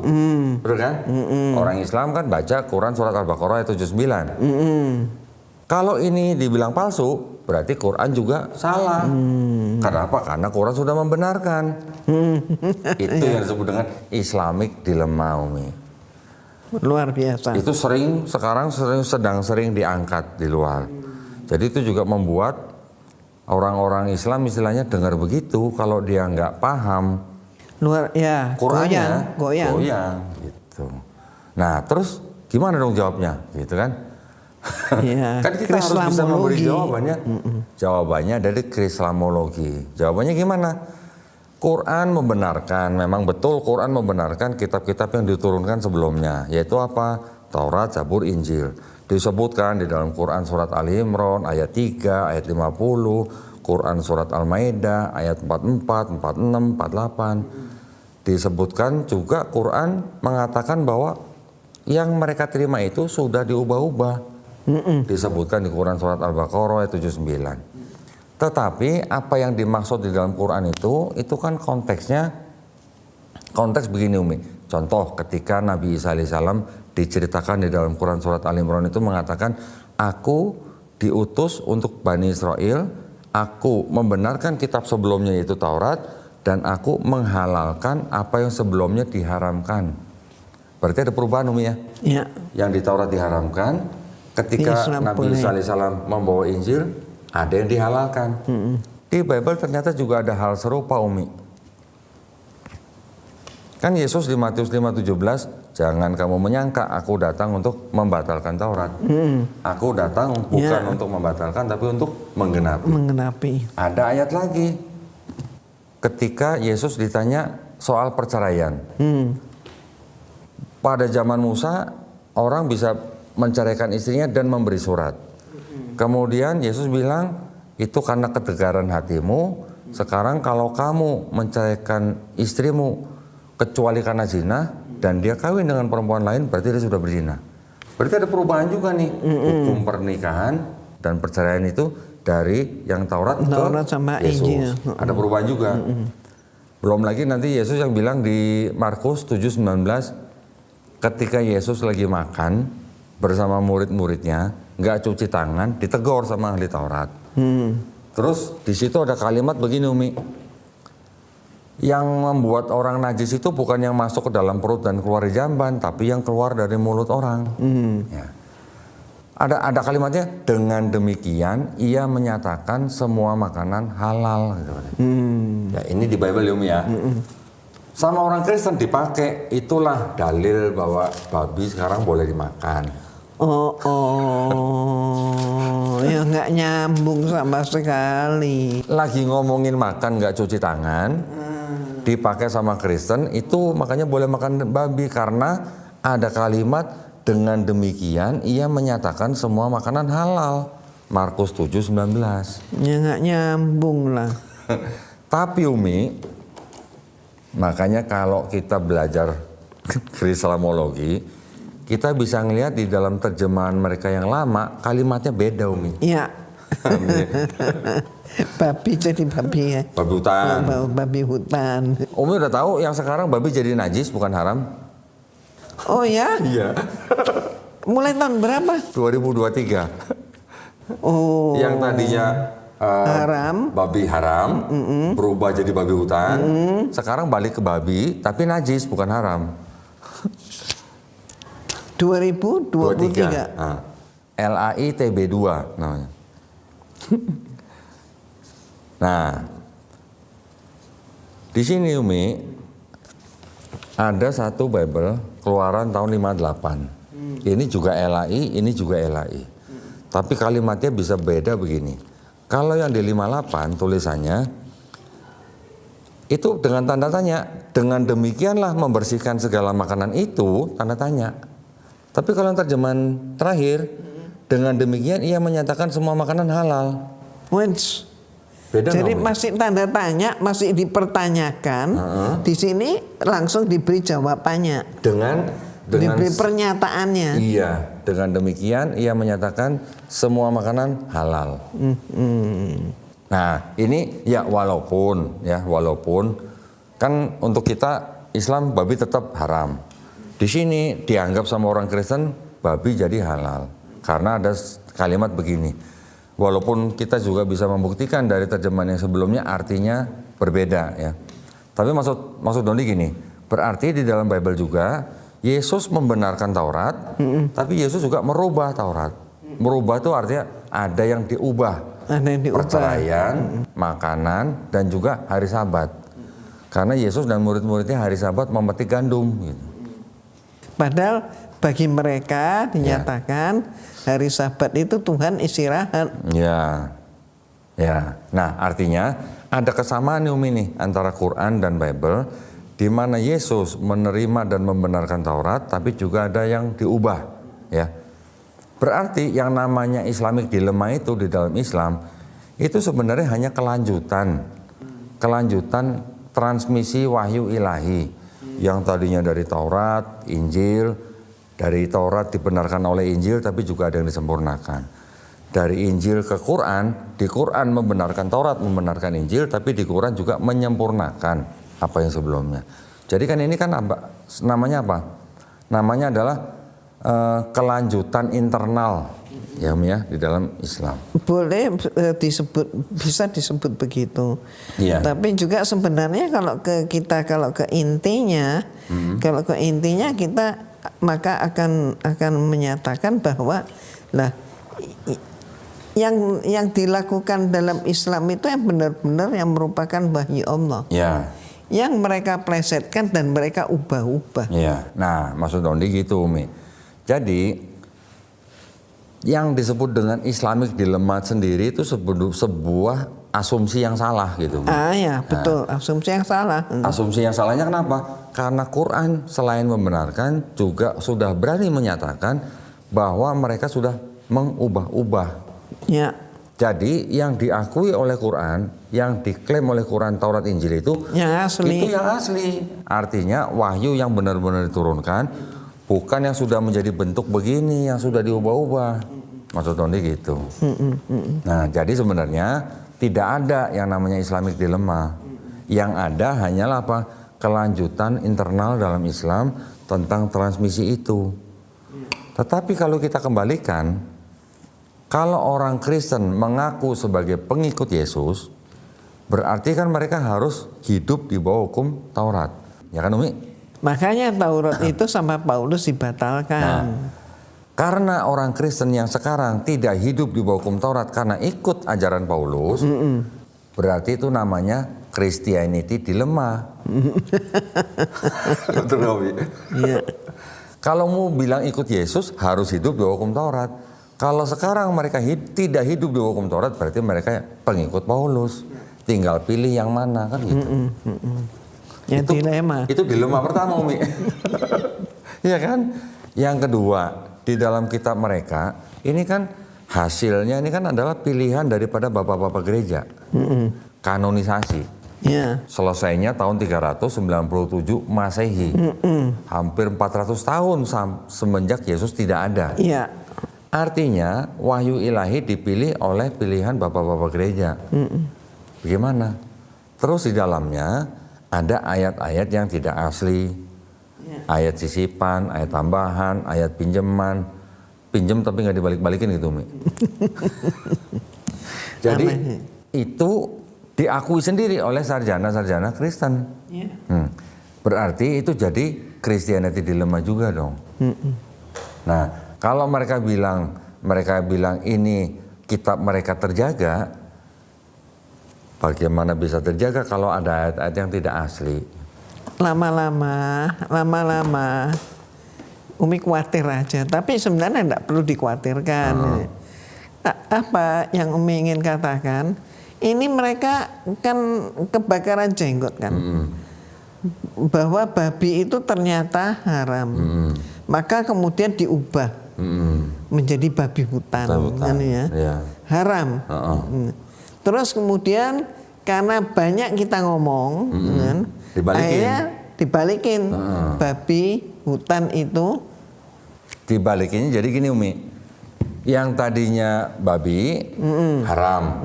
betul kan? Orang Islam kan baca Quran surat Al-Baqarah ayat 79. Kalau ini dibilang palsu, berarti Quran juga salah. Karena apa? Karena Quran sudah membenarkan. Itu yang disebut dengan Islamic dilemma, Umi. Luar biasa. Itu sekarang sedang sering diangkat di luar. Jadi itu juga membuat orang-orang Islam istilahnya dengar begitu, kalau dia nggak paham Qurannya, goyang gitu. Nah, terus gimana dong jawabnya, gitu kan? Ya, kan kita harus bisa memberi jawabannya. Jawabannya dari Krislamologi. Jawabannya gimana? Quran membenarkan, memang betul Quran membenarkan kitab-kitab yang diturunkan sebelumnya, yaitu apa? Taurat, Zabur, Injil. Disebutkan di dalam Quran surat Ali Imran ayat 3, ayat 50, Quran surat Al-Maidah ayat 44, 46, 48. Disebutkan juga Quran mengatakan bahwa yang mereka terima itu sudah diubah-ubah. Disebutkan di Quran surat Al-Baqarah ayat 79. Tetapi apa yang dimaksud di dalam Quran itu kan konteks begini Umi. Contoh ketika Nabi Isa alaihissalam diceritakan di dalam Quran surat Al-Imran itu mengatakan, aku diutus untuk Bani Israel, aku membenarkan kitab sebelumnya yaitu Taurat, dan aku menghalalkan apa yang sebelumnya diharamkan. Berarti ada perubahan Umi ya? Ya. Yang di Taurat diharamkan, ketika Nabi Isa alaihissalam membawa Injil, ada yang dihalalkan. Di Bible ternyata juga ada hal serupa Umi. Kan Yesus di Matius 5:17, jangan kamu menyangka aku datang untuk membatalkan Taurat. Aku datang bukan untuk membatalkan, tapi untuk menggenapi. Ada ayat lagi. Ketika Yesus ditanya soal perceraian. Pada zaman Musa, orang bisa menceraikan istrinya dan memberi surat. Kemudian Yesus bilang, itu karena ketegaran hatimu. Sekarang kalau kamu menceraikan istrimu kecuali karena zina dan dia kawin dengan perempuan lain, berarti dia sudah berzina. Berarti ada perubahan juga nih. Hukum pernikahan dan perceraian itu dari yang Taurat ke sama Yesus. Injil. Ada perubahan juga. Belum lagi nanti Yesus yang bilang di Markus 7:19, ketika Yesus lagi makan bersama murid-muridnya, nggak cuci tangan, ditegur sama ahli Taurat. Terus di situ ada kalimat begini Umi, yang membuat orang najis itu bukan yang masuk ke dalam perut dan keluar di jamban, tapi yang keluar dari mulut orang. Ya. Ada kalimatnya, dengan demikian ia menyatakan semua makanan halal. Ya, ini di Bible ya. Sama orang Kristen dipakai, itulah dalil bahwa babi sekarang boleh dimakan. Ya nggak nyambung sama sekali. Lagi ngomongin makan nggak cuci tangan, dipakai sama Kristen, itu makanya boleh makan babi karena ada kalimat, dengan demikian ia menyatakan semua makanan halal. Markus 7:19. Ya nggak nyambung lah. Tapi Umi, makanya kalau kita belajar Krislamologi, kita bisa ngelihat di dalam terjemahan mereka yang lama, kalimatnya beda Umi. Iya. Babi jadi babi ya. Babi hutan. Babi hutan. Umi udah tahu yang sekarang babi jadi najis bukan haram? Oh ya? Iya. Mulai tahun berapa? 2023. Oh. Yang tadinya haram. Babi haram, berubah jadi babi hutan. Sekarang balik ke babi, tapi najis bukan haram. 2023. Nah, LAI TB2 namanya. Nah, di sini Umi ada satu Bible keluaran tahun 58. Ini juga LAI, ini juga LAI. Tapi kalimatnya bisa beda begini. Kalau yang di 58 tulisannya itu dengan tanda tanya. Dengan demikianlah membersihkan segala makanan itu, tanda tanya. Tapi kalau yang terjemahan terakhir, dengan demikian ia menyatakan semua makanan halal. Wens. Beda. Jadi masih tanda tanya, masih dipertanyakan. Di sini langsung diberi jawabannya. Dengan diberi pernyataannya. Iya, dengan demikian ia menyatakan semua makanan halal. Nah, ini ya walaupun kan untuk kita Islam babi tetap haram. Di sini dianggap sama orang Kristen babi jadi halal karena ada kalimat begini. Walaupun kita juga bisa membuktikan dari terjemahan yang sebelumnya artinya berbeda ya. Tapi maksud Doni gini, berarti di dalam Bible juga Yesus membenarkan Taurat, tapi Yesus juga merubah Taurat. Merubah itu artinya ada yang diubah. Perceraian, makanan, dan juga hari Sabat. Karena Yesus dan murid-muridnya hari Sabat memetik gandum. Gitu. Padahal bagi mereka dinyatakan hari Sabat itu Tuhan istirahat. Ya. Nah, artinya ada kesamaan nih antara Quran dan Bible, di mana Yesus menerima dan membenarkan Taurat, tapi juga ada yang diubah. Ya. Berarti yang namanya Islamic Dilemma itu di dalam Islam itu sebenarnya hanya kelanjutan transmisi wahyu ilahi yang tadinya dari Taurat, Injil, dari Taurat dibenarkan oleh Injil tapi juga ada yang disempurnakan. Dari Injil ke Quran, di Quran membenarkan Taurat, membenarkan Injil, tapi di Quran juga menyempurnakan apa yang sebelumnya. Jadi kan ini kan namanya apa? Namanya adalah kelanjutan internal ya di dalam Islam. Boleh bisa disebut begitu. Yeah. Tapi juga sebenarnya kalau ke intinya, kalau ke intinya kita maka akan menyatakan bahwa lah yang dilakukan dalam Islam itu yang benar-benar yang merupakan wahyu Allah. Yeah. Yang mereka plesetkan dan mereka ubah-ubah. Yeah. Nah, maksud Dondi gitu, Umi. Jadi yang disebut dengan Islamic Dilemma sendiri itu sebuah asumsi yang salah gitu. Ya betul, asumsi yang salah. Asumsi yang salahnya kenapa? Karena Quran selain membenarkan juga sudah berani menyatakan bahwa mereka sudah mengubah-ubah. Ya. Jadi yang diakui oleh Quran, yang diklaim oleh Quran, Taurat, Injil itu yang asli. Itu yang asli. Artinya wahyu yang benar-benar diturunkan. Bukan yang sudah menjadi bentuk begini, yang sudah diubah-ubah. Maksud Tondi gitu. Nah, jadi sebenarnya tidak ada yang namanya Islamic Dilemma. Yang ada hanyalah apa? Kelanjutan internal dalam Islam tentang transmisi itu. Tetapi kalau kita kembalikan, kalau orang Kristen mengaku sebagai pengikut Yesus, berarti kan mereka harus hidup di bawah hukum Taurat. Ya kan, Umi? Makanya Taurat itu sama Paulus dibatalkan. Nah, karena orang Kristen yang sekarang tidak hidup di bawah hukum Taurat karena ikut ajaran Paulus, berarti itu namanya Christianity Dilemma. Betul nggak, Bi? Iya. Kalau mau bilang ikut Yesus harus hidup di bawah hukum Taurat. Kalau sekarang mereka tidak hidup di bawah hukum Taurat, berarti mereka pengikut Paulus. Tinggal pilih yang mana kan gitu. Itu dilema. Itu dilema pertama, Umi. Iya kan? Yang kedua, di dalam kitab mereka, ini kan hasilnya ini kan adalah pilihan daripada bapak-bapak gereja. Kanonisasi. Yeah. Selesainya tahun 397 Masehi. Hampir 400 tahun semenjak Yesus tidak ada. Yeah. Artinya wahyu ilahi dipilih oleh pilihan bapak-bapak gereja. Bagaimana? Terus di dalamnya ada ayat-ayat yang tidak asli, ayat sisipan, ayat tambahan, ayat pinjaman, pinjam tapi nggak dibalik-balikin gitu, Mi. Jadi itu diakui sendiri oleh sarjana-sarjana Kristen. Berarti itu jadi Christianity Dilemma juga dong. Nah, kalau mereka bilang ini kitab mereka terjaga, bagaimana bisa terjaga kalau ada ayat-ayat yang tidak asli? Lama-lama Umi khawatir aja, tapi sebenarnya tidak perlu dikhawatirkan. Apa yang Umi ingin katakan, ini mereka kan kebakaran jenggot kan, bahwa babi itu ternyata haram, maka kemudian diubah menjadi babi hutan, kan ya, haram. Terus kemudian karena banyak kita ngomong, kan, akhirnya dibalikin, babi hutan itu dibalikinnya jadi gini, Umi. Yang tadinya babi haram,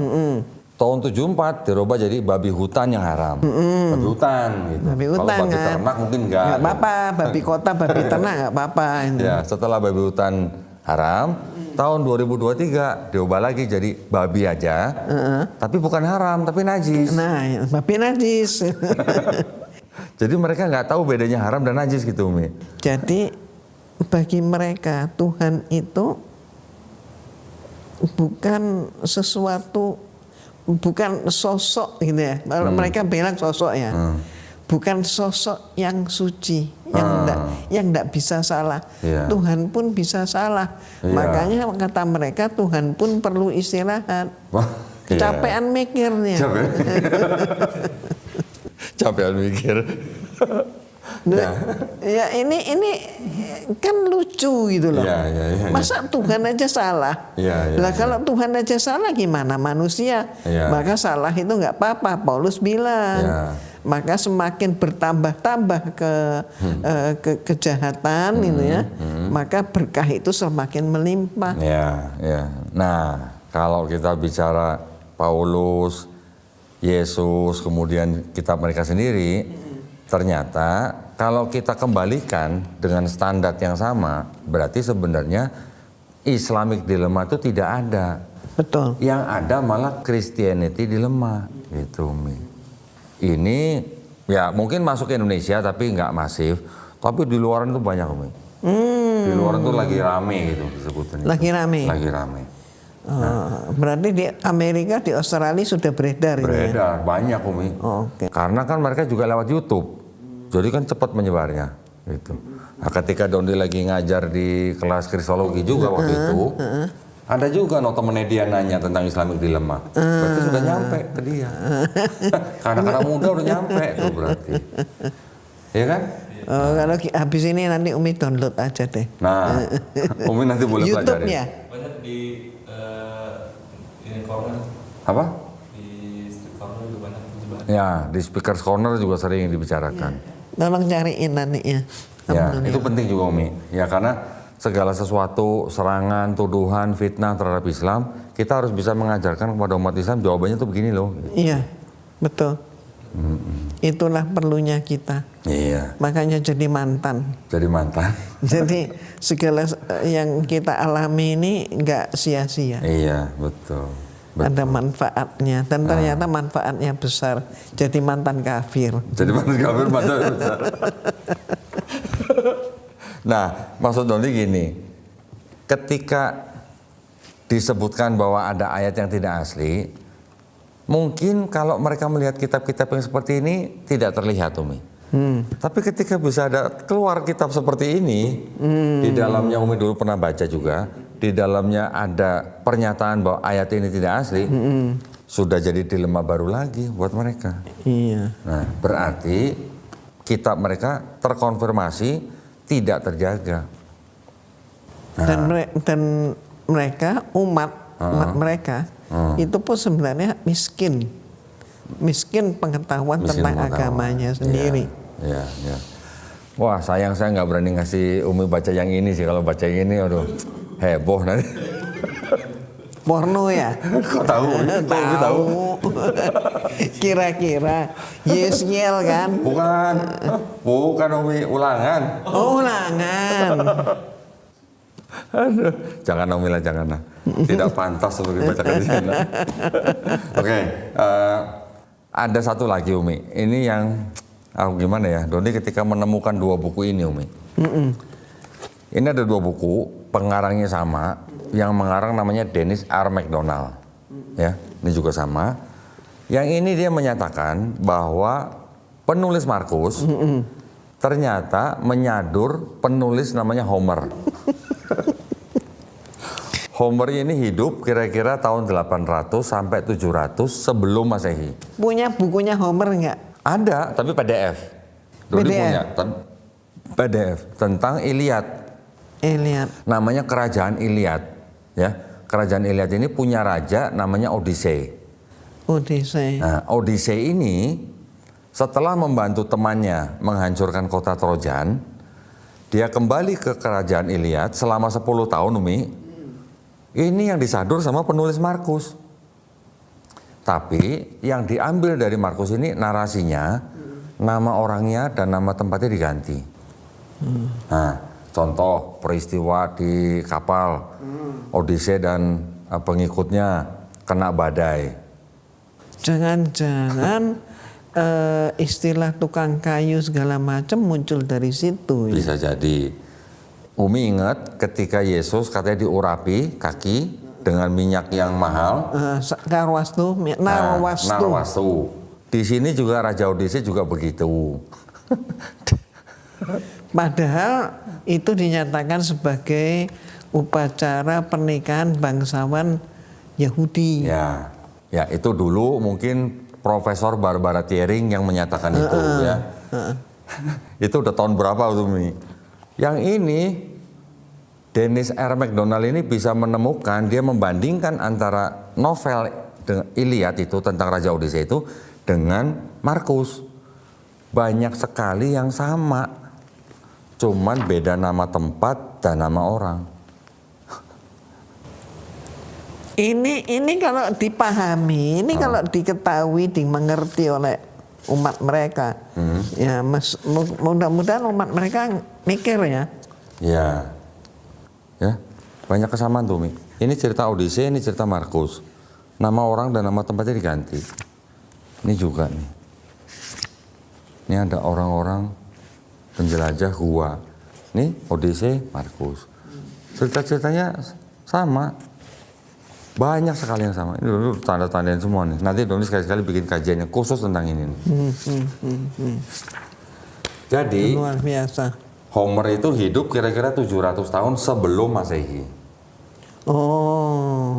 tahun 74 dirubah jadi babi hutan yang haram. Babi hutan gitu. Babi hutan, kalau babi kan? ternak mungkin enggak. Nggak apa-apa, babi kota, babi ternak nggak apa-apa. Ya, setelah babi hutan haram, tahun 2023 diubah lagi jadi babi aja, tapi bukan haram, tapi najis. Nah, babi najis. Jadi mereka nggak tahu bedanya haram dan najis gitu, Umi. Jadi bagi mereka Tuhan itu bukan sesuatu, bukan sosok gitu ya. Kalau mereka bilang sosok ya, bukan sosok yang suci, yang enggak bisa salah. Tuhan pun bisa salah. Makanya kata mereka Tuhan pun perlu istirahat. Kecapean mikirnya. Capean mikir. Ya ini kan lucu gitu loh. Masa Tuhan aja salah? Lah kalau Tuhan aja salah gimana manusia? Maka salah itu nggak apa-apa. Paulus bilang. Maka semakin bertambah-tambah ke kejahatan gitu ya. Maka berkah itu semakin melimpah. Nah, kalau kita bicara Paulus, Yesus, kemudian kitab mereka sendiri, ternyata kalau kita kembalikan dengan standar yang sama, berarti sebenarnya Islamic Dilemma itu tidak ada. Betul. Yang ada malah Christianity Dilemma, gitu, Mi. Ini ya mungkin masuk ke Indonesia tapi nggak masif, tapi di luaran itu banyak, Mi. Di luaran itu lagi rame gitu disebutnya. Lagi rame. Lagi rame. Berarti di Amerika, di Australia sudah beredar ini ya? Beredar, banyak, Umi. Karena kan mereka juga lewat YouTube. Jadi kan cepat menyebarnya gitu. Nah, ketika Dondi lagi ngajar di kelas kristologi juga waktu itu, ada juga notemennya dia nanya tentang Islamic Dilemma. Berarti sudah nyampe ke dia. Anak-anak muda udah nyampe tuh berarti. Iya kan? Kalau habis ini nanti Umi download aja deh. Nah, Umi nanti boleh pelajari. YouTube-nya. Banyak di corner. Apa? Di street corner juga banyak dibahas. Ya, di Speaker's Corner juga sering dibicarakan. Tolong cariin nanti ya. Ya, itu penting juga, Umi. Ya, karena segala sesuatu, serangan, tuduhan, fitnah terhadap Islam, kita harus bisa mengajarkan kepada umat Islam jawabannya tuh begini loh. Iya, betul. Itulah perlunya kita. Iya. Makanya jadi mantan. Jadi mantan. Jadi segala yang kita alami ini nggak sia-sia. Iya, betul. Ada manfaatnya dan ternyata manfaatnya besar. Jadi mantan kafir. Jadi mantan kafir, mantan besar. Nah, maksud Dondi gini, ketika disebutkan bahwa ada ayat yang tidak asli, mungkin kalau mereka melihat kitab-kitab yang seperti ini tidak terlihat, Umi. Tapi ketika bisa ada keluar kitab seperti ini, di dalamnya Umi dulu pernah baca juga, di dalamnya ada pernyataan bahwa ayat ini tidak asli, sudah jadi dilema baru lagi buat mereka. Iya. Nah, berarti kitab mereka terkonfirmasi tidak terjaga. Dan mereka umat mereka itu pun sebenarnya miskin pengetahuan tentang agamanya sendiri. Ya. Wah, sayang saya nggak berani ngasih Umi baca yang ini sih. Kalau baca yang ini, aduh, heboh nanti. Porno ya? Kok tahu? Tahu. Kira-kira Yesniel kan? Bukan Umi, ulangan. Oh, ulangan. Aduh, jangan Umi lah, jangan lah. Tidak pantas untuk dibacakan di sana. Oke, ada satu lagi Umi. Ini yang gimana ya? Doni ketika menemukan dua buku ini Umi. Ini ada dua buku, pengarangnya sama. Yang mengarang namanya Dennis R. MacDonald. Ya, ini juga sama. Yang ini dia menyatakan bahwa penulis Markus ternyata menyadur penulis namanya Homer. Homer ini hidup kira-kira tahun 800 sampai 700 sebelum Masehi. Punya bukunya Homer nggak? Ada, tapi PDF. Dodi punya PDF tentang Iliad. Namanya Kerajaan Iliad. Ya, Kerajaan Iliad ini punya raja namanya Odyssey. Nah, Odyssey ini setelah membantu temannya menghancurkan kota Trojan, dia kembali ke Kerajaan Iliad selama 10 tahun Umi. Ini yang disadur sama penulis Markus. Tapi yang diambil dari Markus ini narasinya, nama orangnya dan nama tempatnya diganti. Nah, contoh peristiwa di kapal Odyssey dan pengikutnya kena badai. Jangan-jangan istilah tukang kayu segala macam muncul dari situ. Bisa jadi. Umi ingat ketika Yesus katanya diurapi kaki dengan minyak yang mahal. Narwastu. Di sini juga Raja Odyssey juga begitu. Padahal itu dinyatakan sebagai upacara pernikahan bangsawan Yahudi. Ya itu dulu mungkin Profesor Barbara Thiering yang menyatakan itu ya. Itu udah tahun berapa tuh Mi? Yang ini Dennis R. MacDonald ini bisa menemukan, dia membandingkan antara novel Iliad itu tentang Raja Odyssey itu dengan Markus. Banyak sekali yang sama. Cuman beda nama tempat dan nama orang. Ini kalau dipahami, ini kalau diketahui, dimengerti oleh umat mereka, ya mudah-mudahan umat mereka mikir ya. Ya, banyak kesamaan tuh Mi. Ini cerita Odyssey, ini cerita Markus. Nama orang dan nama tempatnya diganti. Ini juga nih. Ini ada orang-orang penjelajah gua. Nih Odyssey, Markus. Cerita-ceritanya sama. Banyak sekali yang sama. Ini dulu tanda-tandain semua nih. Nanti Doni sekali-sekali bikin kajian yang khusus tentang ini nih. Jadi luar biasa. Homer itu hidup kira-kira 700 tahun sebelum Masehi.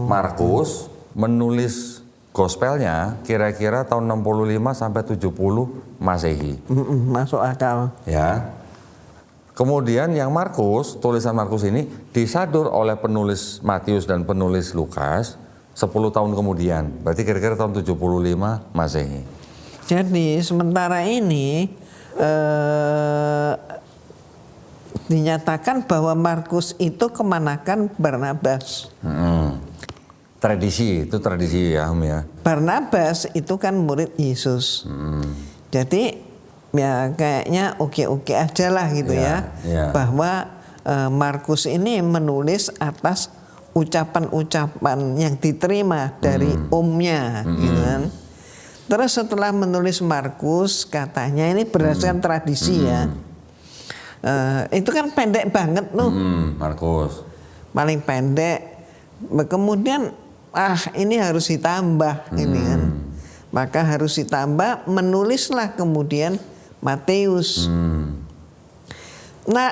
Markus menulis gospelnya kira-kira tahun 65 sampai 70 Masehi. Masuk akal. Ya. Kemudian yang Markus, tulisan Markus ini disadur oleh penulis Matius dan penulis Lukas 10 tahun kemudian. Berarti kira-kira tahun 75 Masehi. Jadi sementara ini dinyatakan bahwa Markus itu kemanakan Barnabas. Tradisi, itu tradisi ya Om ya. Barnabas itu kan murid Yesus. Jadi ya kayaknya oke-oke aja lah gitu ya. Bahwa Markus ini menulis atas ucapan-ucapan yang diterima dari omnya gitu kan. Terus setelah menulis Markus katanya ini berdasarkan tradisi ya. Itu kan pendek banget tuh. Markus. Paling pendek. Kemudian ini harus ditambah ini kan. Maka harus ditambah, menulislah kemudian Matius. Nah,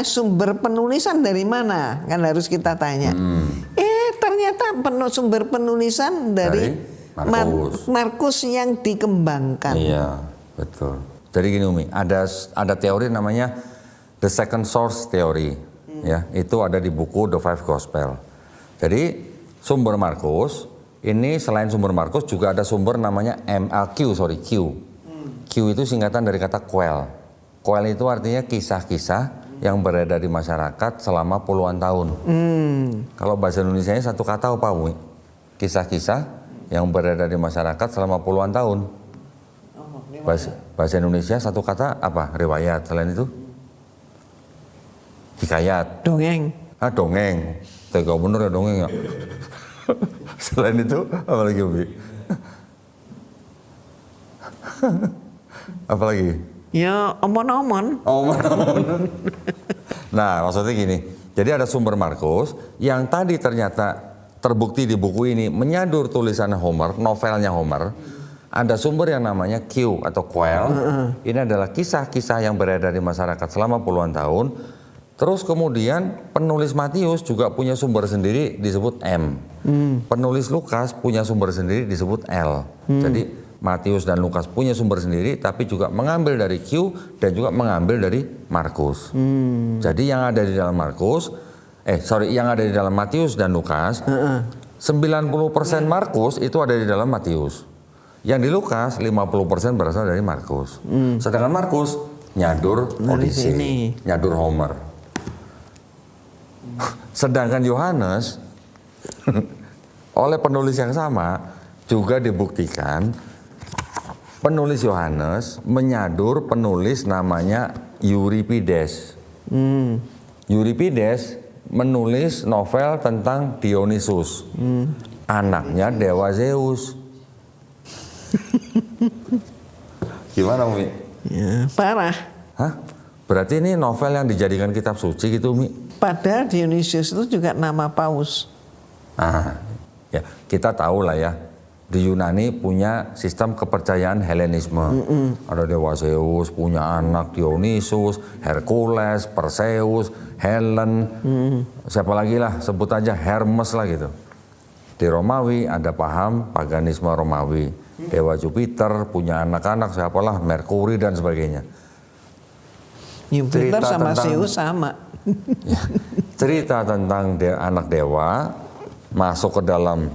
sumber penulisan dari mana? Kan harus kita tanya. Ternyata sumber penulisan dari Markus yang dikembangkan. Iya, betul. Jadi gini Umi, ada teori namanya the second source theory. Ya, itu ada di buku The Five Gospel. Jadi sumber Markus ini selain sumber Markus juga ada sumber namanya Q. Q itu singkatan dari kata quell. Quell itu artinya kisah-kisah yang beredar di masyarakat selama puluhan tahun. Kalau bahasa Indonesianya satu kata apa, Umi? Kisah-kisah yang beredar di masyarakat selama puluhan tahun. Bahasa Indonesia satu kata apa? Riwayat. Selain itu? Hikayat. Dongeng. Dongeng. Tega bener ya dongeng ya. Selain itu apa lagi, Umi? Apa lagi? Ya omon-omon. Omon-omon. Nah, maksudnya gini. Jadi ada sumber Markus yang tadi ternyata terbukti di buku ini menyadur tulisan Homer, novelnya Homer. Ada sumber yang namanya Q atau Quail. Ini adalah kisah-kisah yang beredar di masyarakat selama puluhan tahun. Terus kemudian penulis Matius juga punya sumber sendiri disebut M. Penulis Lukas punya sumber sendiri disebut L. Jadi Matius dan Lukas punya sumber sendiri tapi juga mengambil dari Q dan juga mengambil dari Markus. Jadi yang ada di dalam yang ada di dalam Matius dan Lukas, 90% Markus itu ada di dalam Matius. Yang di Lukas 50% berasal dari Markus. Sedangkan Markus nyadur Odyssey, nyadur Homer. Sedangkan Yohanes oleh penulis yang sama juga dibuktikan penulis Yohanes menyadur penulis namanya Euripides. Euripides menulis novel tentang Dionysus, anaknya dewa Zeus. Gimana, Umi? Ya, parah. Hah? Berarti ini novel yang dijadikan kitab suci gitu, Umi? Padahal Dionysius itu juga nama paus. Ya kita tahu lah ya. Di Yunani punya sistem kepercayaan Helenisme. Ada dewa Zeus, punya anak Dionysus, Hercules, Perseus, Helen. Siapa lagi lah, sebut aja Hermes lah gitu. Di Romawi ada paham paganisme Romawi. Dewa Jupiter punya anak-anak, siapalah Merkuri dan sebagainya. Jupiter sama Zeus sama. Ya, cerita tentang anak dewa masuk ke dalam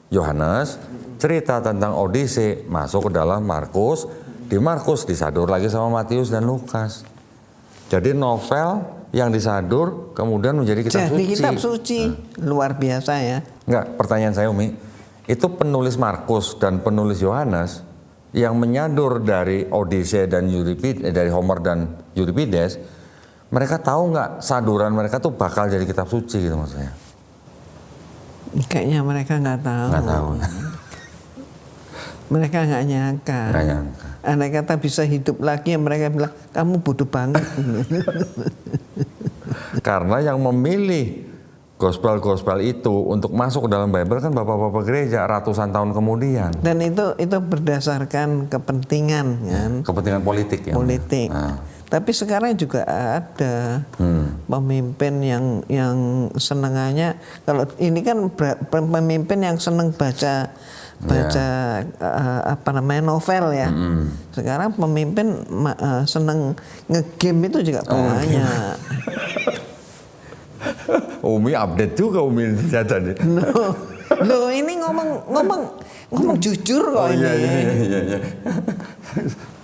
Yohanes, cerita tentang Odyssey masuk ke dalam Markus, di Markus disadur lagi sama Matius dan Lukas. Jadi novel yang disadur kemudian menjadi kitab suci. Kitab suci, luar biasa ya. Enggak, pertanyaan saya, Umi, itu penulis Markus dan penulis Yohanes yang menyadur dari Odyssey dan Euripides, dari Homer dan Euripides, mereka tahu nggak saduran mereka tuh bakal jadi kitab suci gitu maksudnya? Kayaknya mereka nggak tahu. Nggak tahu. Mereka nggak nyangka. Andai kata bisa hidup lagi, mereka bilang kamu bodoh banget. Karena yang memilih gospel-gospel itu untuk masuk ke dalam Bible kan bapak-bapak gereja ratusan tahun kemudian. Dan itu berdasarkan kepentingan kan. Kepentingan politik ya. Politik. Tapi sekarang juga ada pemimpin yang senengannya, kalau ini kan pemimpin yang seneng baca novel ya. Sekarang pemimpin seneng ngegame itu juga banyak. Umi update juga Umi data nih. Loh ini ngomong jujur kok ini. Iya.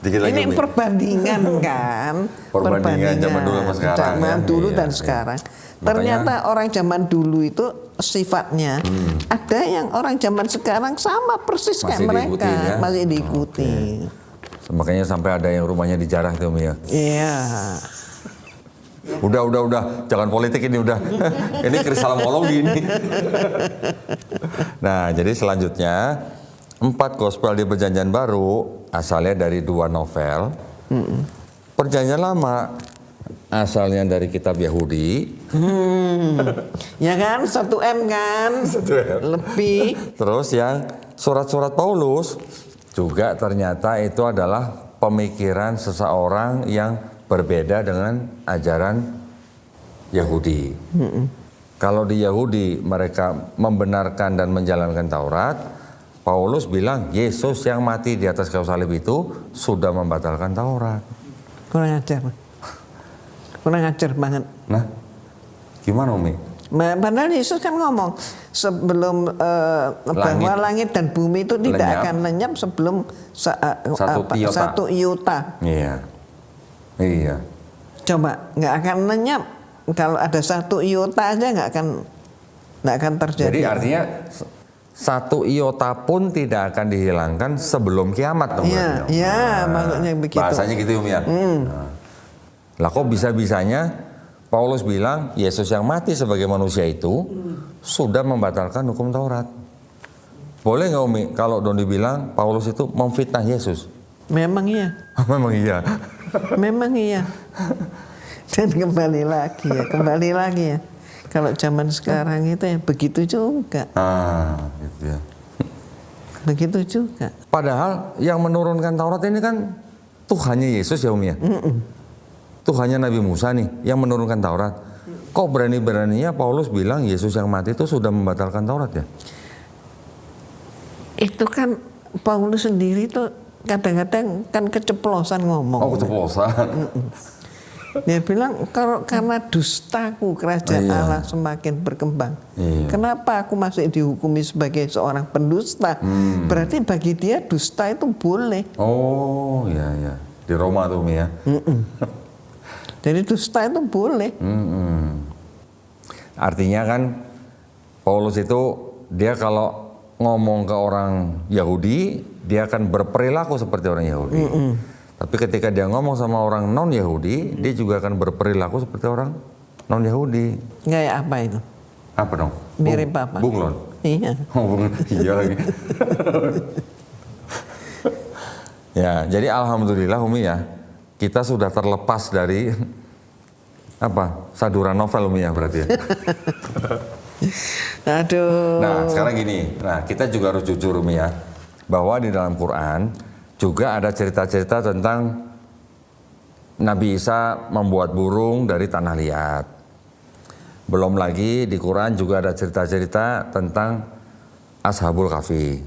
Ini perbandingan kan. Perbandingan zaman dulu sama sekarang. Zaman dulu dan Iya. sekarang. Makanya, ternyata orang zaman dulu itu sifatnya ada yang orang zaman sekarang sama persis kayak mereka, ya? Masih diikuti. Makanya sampai ada yang rumahnya dijarah tuh Umi ya. Iya. Udah, jangan politik ini udah. Ini krisalamologi ini. Nah, jadi selanjutnya 4 gospel di Perjanjian Baru asalnya dari 2 novel. Perjanjian Lama asalnya dari kitab Yahudi. Ya kan, 1M kan? 1M. Lebih. Terus yang surat-surat Paulus juga ternyata itu adalah pemikiran seseorang yang berbeda dengan ajaran Yahudi. Kalau di Yahudi mereka membenarkan dan menjalankan Taurat, Paulus bilang Yesus yang mati di atas kayu salib itu sudah membatalkan Taurat. Kurang ajar banget. Nah, gimana Umi? Padahal Yesus kan ngomong sebelum bahwa langit dan bumi itu tidak akan lenyap sebelum 1 iota. Iya. Coba, nggak akan lenyap. Kalau ada satu iota aja nggak akan terjadi. Jadi artinya satu iota pun tidak akan dihilangkan sebelum kiamat dong. Iya, iya, maksudnya begitu. Bahasanya gitu Umi ya. Lah kok bisa-bisanya Paulus bilang Yesus yang mati sebagai manusia itu sudah membatalkan hukum Taurat. Boleh nggak Umi kalau Doni bilang Paulus itu memfitnah Yesus? Memang iya. Memang iya. Memang iya. Dan kembali lagi ya. Kalau zaman sekarang itu ya begitu juga. Gitu ya. Begitu juga. Padahal yang menurunkan Taurat ini kan Tuhannya Yesus ya Umi ya. Tuhannya Nabi Musa nih yang menurunkan Taurat. Kok berani-beraninya Paulus bilang Yesus yang mati itu sudah membatalkan Taurat ya? Itu kan Paulus sendiri tuh kadang-kadang kan keceplosan ngomong. Oh, keceplosan. Dia bilang karena dustaku kerajaan Allah semakin berkembang. Kenapa aku masih dihukumi sebagai seorang pendusta? Berarti bagi dia dusta itu boleh. Oh iya. Di Roma tuh Umi ya. Jadi dusta itu boleh. Artinya kan Paulus itu dia kalau ngomong ke orang Yahudi dia akan berperilaku seperti orang Yahudi. Tapi ketika dia ngomong sama orang non-Yahudi, dia juga akan berperilaku seperti orang non-Yahudi. Kayak apa itu? Apa dong? Mirip apa? Bunglon. Iya. Iya lagi. Ya, jadi alhamdulillah Umi ya, kita sudah terlepas dari saduran novel Umi ya berarti ya. Aduh. Nah, sekarang gini. Nah, kita juga harus jujur Umi ya, bahwa di dalam Quran juga ada cerita-cerita tentang Nabi Isa membuat burung dari tanah liat. Belum lagi di Quran juga ada cerita-cerita tentang Ashabul Kahfi.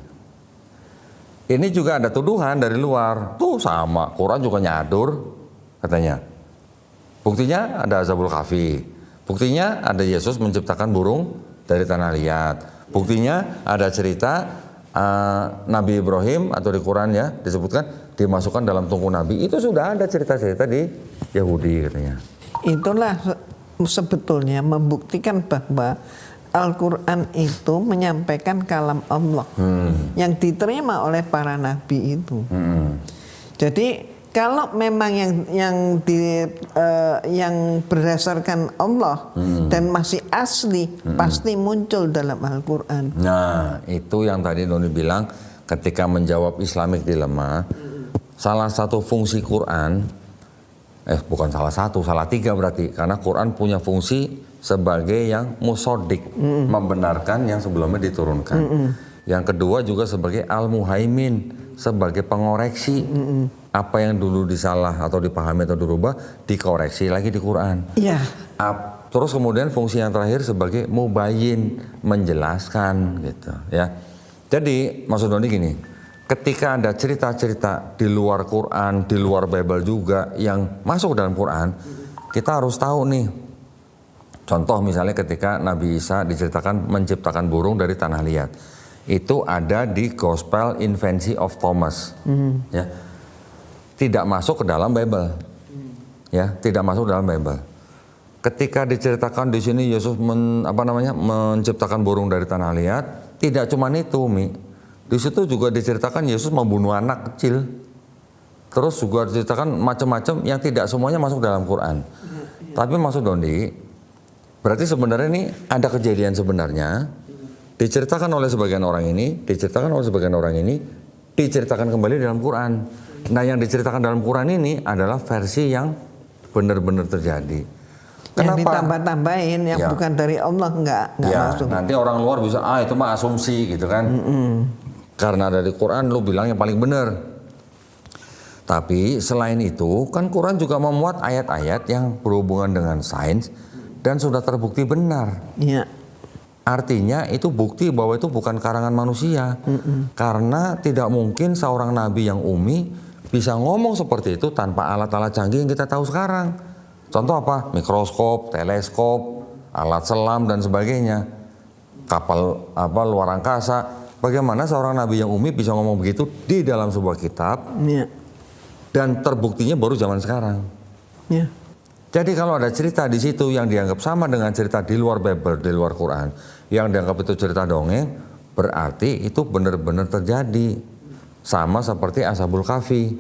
Ini juga ada tuduhan dari luar. Tuh sama, Quran juga nyadur katanya. Buktinya ada Ashabul Kahfi. Buktinya ada Yesus menciptakan burung dari tanah liat. Buktinya ada cerita Nabi Ibrahim atau di Quran ya disebutkan dimasukkan dalam tungku Nabi. Itu sudah ada cerita-cerita di Yahudi katanya. Itulah sebetulnya membuktikan bahwa Al-Quran itu menyampaikan kalam Allah yang diterima oleh para nabi itu. Jadi kalau memang yang berdasarkan Allah dan masih asli pasti muncul dalam Al-Quran. Nah itu yang tadi Doni bilang ketika menjawab Islamic Dilemma, salah satu fungsi Quran, bukan salah tiga berarti, karena Quran punya fungsi sebagai yang musodik, membenarkan yang sebelumnya diturunkan. Yang kedua juga sebagai al-muhaimin, sebagai pengoreksi. Apa yang dulu disalah atau dipahami atau dirubah, dikoreksi lagi di Quran. Iya. Terus kemudian fungsi yang terakhir sebagai mubayyin, menjelaskan gitu ya. Jadi maksud Doni gini, ketika ada cerita-cerita di luar Quran, di luar Bible juga yang masuk dalam Quran, kita harus tahu nih. Contoh misalnya ketika Nabi Isa diceritakan menciptakan burung dari tanah liat. Itu ada di Gospel Invention of Thomas. Ya. Tidak masuk ke dalam Bible. Ya, tidak masuk dalam Bible. Ketika diceritakan di sini Yesus menciptakan burung dari tanah liat, tidak cuma itu, Mi. Di situ juga diceritakan Yesus membunuh anak kecil. Terus juga diceritakan macam-macam yang tidak semuanya masuk dalam Quran. Tapi maksud Dondi, berarti sebenarnya ini ada kejadian sebenarnya diceritakan oleh sebagian orang ini, diceritakan oleh sebagian orang ini, diceritakan kembali dalam Quran. Nah, yang diceritakan dalam Quran ini adalah versi yang benar-benar terjadi. Yang ditambah-tambahin yang bukan dari Allah enggak masuk. Nanti orang luar bisa itu mah asumsi gitu kan. Karena dari Quran lu bilang yang paling benar. Tapi selain itu kan Quran juga memuat ayat-ayat yang berhubungan dengan sains dan sudah terbukti benar. Iya. Artinya itu bukti bahwa itu bukan karangan manusia. Karena tidak mungkin seorang nabi yang umi bisa ngomong seperti itu tanpa alat-alat canggih yang kita tahu sekarang. Contoh apa? Mikroskop, teleskop, alat selam dan sebagainya. Kapal luar angkasa. Bagaimana seorang nabi yang umi bisa ngomong begitu di dalam sebuah kitab? Dan terbuktinya baru zaman sekarang. Jadi kalau ada cerita di situ yang dianggap sama dengan cerita di luar Bible, di luar Quran, yang dianggap itu cerita dongeng, berarti itu benar-benar terjadi. Sama seperti Ashabul Kahfi.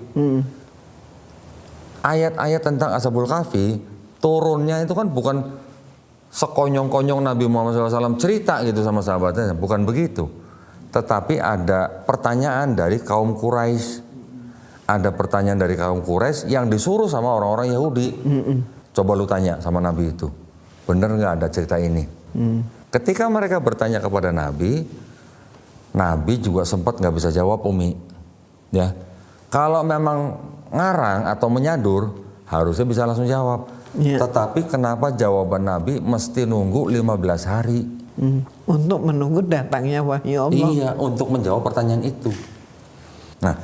Ayat-ayat tentang Ashabul Kahfi, turunnya itu kan bukan sekonyong-konyong Nabi Muhammad SAW cerita gitu sama sahabatnya, bukan begitu. Tetapi ada pertanyaan dari kaum Quraisy. Ada pertanyaan dari kaum Quraisy yang disuruh sama orang-orang Yahudi. Coba lu tanya sama Nabi itu, bener nggak ada cerita ini? Ketika mereka bertanya kepada Nabi, Nabi juga sempat nggak bisa jawab, Umi. Ya, kalau memang ngarang atau menyadur, harusnya bisa langsung jawab. Ya. Tetapi kenapa jawaban Nabi mesti nunggu 15 hari? Untuk menunggu datangnya wahyu Allah. Iya, untuk menjawab pertanyaan itu. Nah,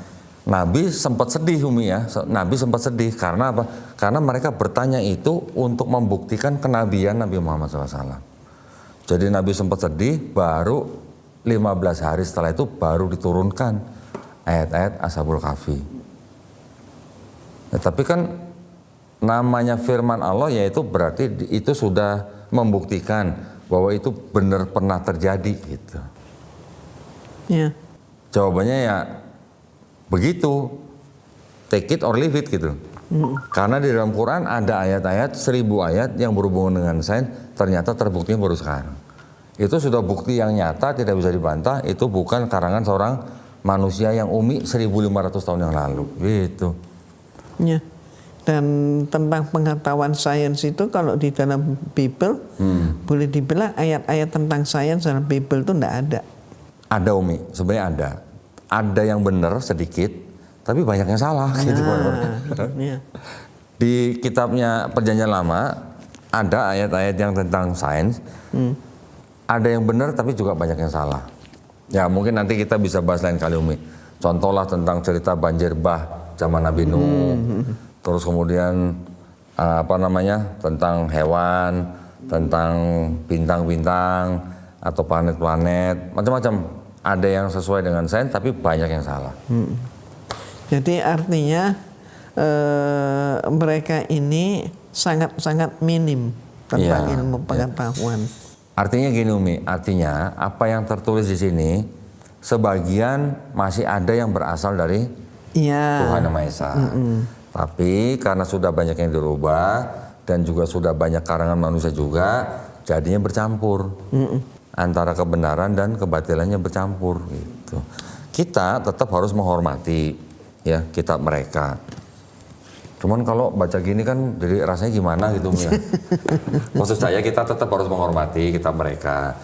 Nabi sempat sedih, Umi ya. Nabi sempat sedih karena apa? Karena mereka bertanya itu untuk membuktikan kenabian Nabi Muhammad SAW. Jadi Nabi sempat sedih, baru 15 hari setelah itu baru diturunkan ayat-ayat Ashabul Kahfi. Ya, tapi kan namanya firman Allah, yaitu berarti itu sudah membuktikan bahwa itu benar pernah terjadi gitu. Ya. Jawabannya ya begitu, take it or leave it gitu. Karena di dalam Quran ada ayat-ayat, 1000 ayat yang berhubungan dengan sains, ternyata terbuktinya baru sekarang. Itu sudah bukti yang nyata, tidak bisa dibantah, itu bukan karangan seorang manusia yang umi 1500 tahun yang lalu gitu. Ya. Dan tentang pengetahuan sains itu kalau di dalam Bible, boleh dibilang ayat-ayat tentang sains dalam Bible itu enggak ada. Ada, Umi, sebenarnya ada. Ada yang benar sedikit, tapi banyak yang salah gitu. Ya. Di kitabnya Perjanjian Lama ada ayat-ayat yang tentang sains. Ada yang benar tapi juga banyak yang salah. Ya mungkin nanti kita bisa bahas lain kali, Umi. Contohlah tentang cerita banjir bah zaman Nabi Nuh. Terus kemudian tentang hewan, tentang bintang-bintang atau planet-planet, macam-macam. Ada yang sesuai dengan sains, tapi banyak yang salah. Jadi artinya mereka ini sangat-sangat minim tentang ilmu pengetahuan. Artinya gini, Umi, artinya apa yang tertulis di sini, sebagian masih ada yang berasal dari Tuhan Yang Maha Esa. Tapi karena sudah banyak yang dirubah dan juga sudah banyak karangan manusia juga, jadinya bercampur. Antara kebenaran dan kebatilannya bercampur gitu. Kita tetap harus menghormati ya kitab mereka. Cuman kalau baca gini kan jadi rasanya gimana gitu ya. Maksud saya kita tetap harus menghormati kitab mereka.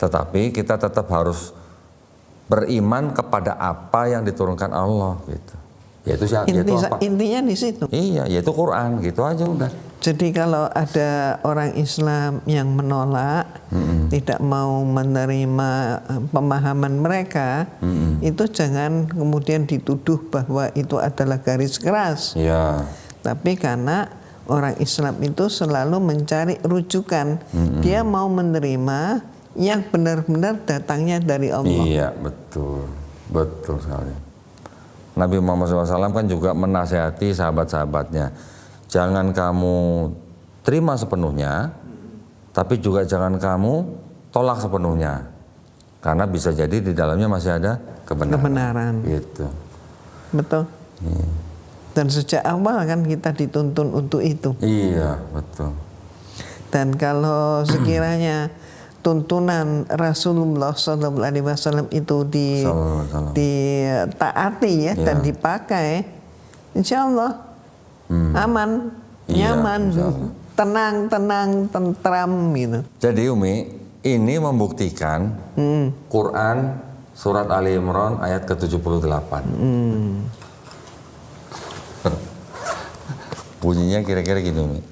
Tetapi kita tetap harus beriman kepada apa yang diturunkan Allah gitu. Yaitu apa? Intinya di situ. Iya, yaitu Quran gitu aja udah. Jadi kalau ada orang Islam yang menolak, tidak mau menerima pemahaman mereka, itu jangan kemudian dituduh bahwa itu adalah garis keras. Ya. Tapi karena orang Islam itu selalu mencari rujukan, dia mau menerima yang benar-benar datangnya dari Allah. Iya, betul, betul sekali. Nabi Muhammad SAW kan juga menasihati sahabat-sahabatnya, jangan kamu terima sepenuhnya, tapi juga jangan kamu tolak sepenuhnya, karena bisa jadi di dalamnya masih ada kebenaran. Gitu. Betul. Dan sejak awal kan kita dituntun untuk itu. Iya, betul. Dan kalau sekiranya tuntunan Rasulullah SAW itu ditaati ya, dan dipakai, insya Allah aman, nyaman, tenang, tentram gitu. Jadi Umi, ini membuktikan Quran surat Ali Imran ayat ke-78. Bunyinya kira-kira gini, Umi.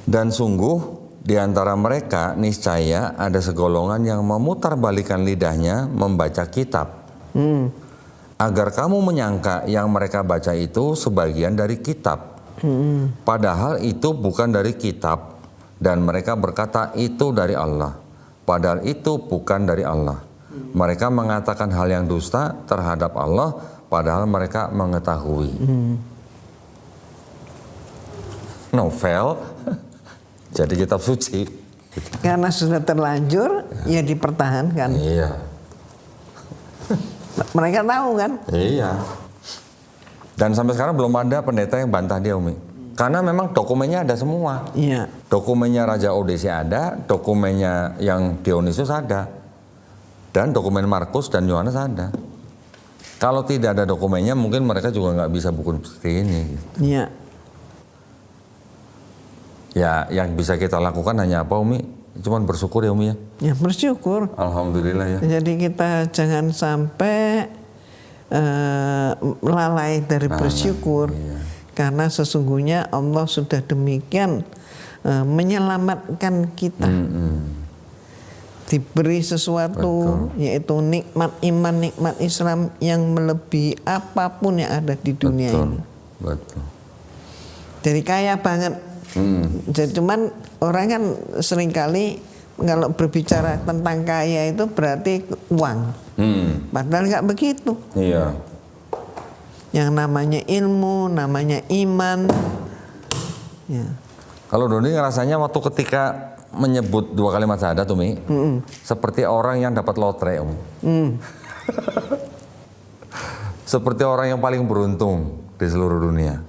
Dan sungguh di antara mereka niscaya ada segolongan yang memutarbalikan lidahnya membaca kitab. Agar kamu menyangka yang mereka baca itu sebagian dari kitab. Padahal itu bukan dari kitab. Dan mereka berkata itu dari Allah. Padahal itu bukan dari Allah. Mereka mengatakan hal yang dusta terhadap Allah, padahal mereka mengetahui. novel jadi kitab suci. Karena sudah terlanjur, ya dipertahankan. Iya. Mereka tahu kan? Iya. Dan sampai sekarang belum ada pendeta yang bantah dia, Umi. Karena memang dokumennya ada semua. Iya. Dokumennya Raja Odysseus ada, dokumennya yang Dionysius ada, dan dokumen Markus dan Yohanes ada. Kalau tidak ada dokumennya, mungkin mereka juga nggak bisa buku seperti ini. Iya. Ya, yang bisa kita lakukan hanya apa, Umi? Cuman bersyukur ya, Umi ya. Ya bersyukur. Alhamdulillah ya. Jadi kita jangan sampai lalai dari bersyukur. Iya. Karena sesungguhnya Allah sudah demikian menyelamatkan kita. Diberi sesuatu, yaitu nikmat iman, nikmat Islam yang melebihi apapun yang ada di dunia ini. Betul. Jadi kaya banget. Jadi cuman orang kan seringkali kalau berbicara tentang kaya itu berarti uang. Padahal nggak begitu. Iya. Yang namanya ilmu, namanya iman. Ya. Kalau Doni ngerasanya waktu ketika menyebut 2 kalimat syahadat, Umi, seperti orang yang dapat lotre, Umi. Seperti orang yang paling beruntung di seluruh dunia.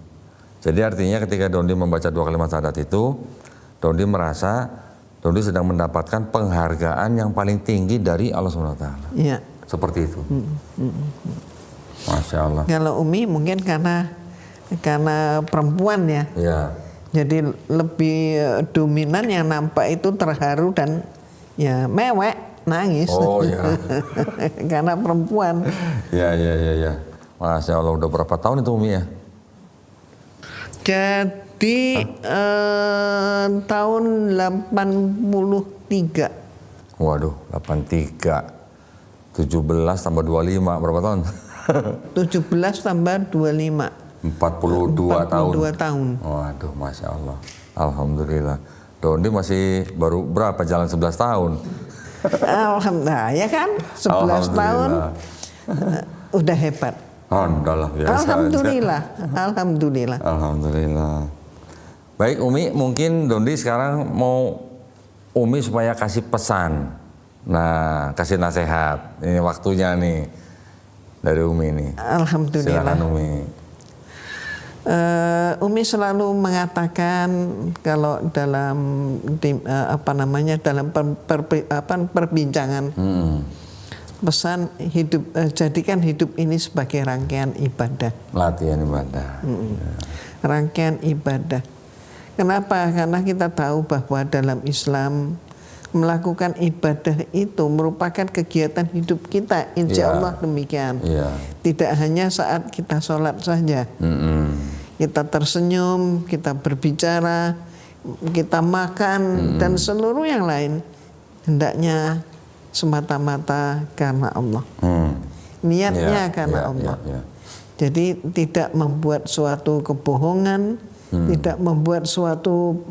Jadi artinya ketika Dondi membaca 2 kalimat syahadat itu, Dondi merasa Dondi sedang mendapatkan penghargaan yang paling tinggi dari Allah SWT. Iya. Seperti itu. Masya Allah. Kalau Umi mungkin karena perempuan ya. Iya. Jadi lebih dominan yang nampak itu terharu dan ya mewek, nangis. Oh iya. Karena perempuan. Ya. Masya Allah, udah berapa tahun itu, Umi ya? Jadi tahun 83. Waduh, 83. 17 tambah 25, berapa tahun? 17 tambah 25. 42 tahun. 42 tahun. Waduh, Masya Allah. Alhamdulillah. Dondi masih baru berapa, jalan 11 tahun? Alhamdulillah, ya kan? 11 tahun udah hebat. Alhamdulillah, biasa Alhamdulillah. aja. Alhamdulillah. Alhamdulillah. Baik, Umi, mungkin Dondi sekarang mau Umi supaya kasih pesan. Nah, kasih nasihat. Ini waktunya nih dari Umi nih. Alhamdulillah. Silakan, Umi. Umi selalu mengatakan kalau dalam dalam perbincangan pesan hidup, jadikan hidup ini sebagai rangkaian ibadah. Latihan ibadah. Rangkaian ibadah. Kenapa? Karena kita tahu bahwa dalam Islam melakukan ibadah itu merupakan kegiatan hidup kita. Insya Allah demikian. Tidak hanya saat kita sholat saja. Kita tersenyum, kita berbicara, kita makan, dan seluruh yang lain hendaknya semata-mata karena Allah. Niatnya karena Allah. Jadi tidak membuat suatu kebohongan, tidak membuat suatu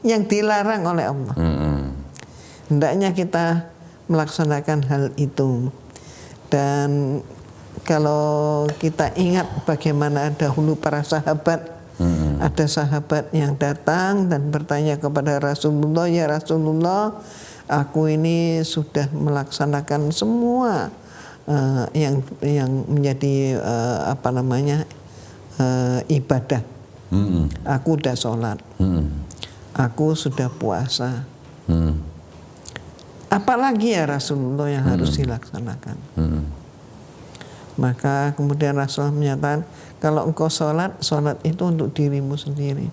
yang dilarang oleh Allah. Hendaknya kita melaksanakan hal itu. Dan kalau kita ingat bagaimana dahulu para sahabat, ada sahabat yang datang dan bertanya kepada Rasulullah, ya Rasulullah, aku ini sudah melaksanakan semua yang menjadi ibadah. Aku sudah sholat, aku sudah puasa. Apalagi ya Rasulullah yang harus dilaksanakan? Maka kemudian Rasulullah menyatakan, kalau engkau sholat, sholat itu untuk dirimu sendiri.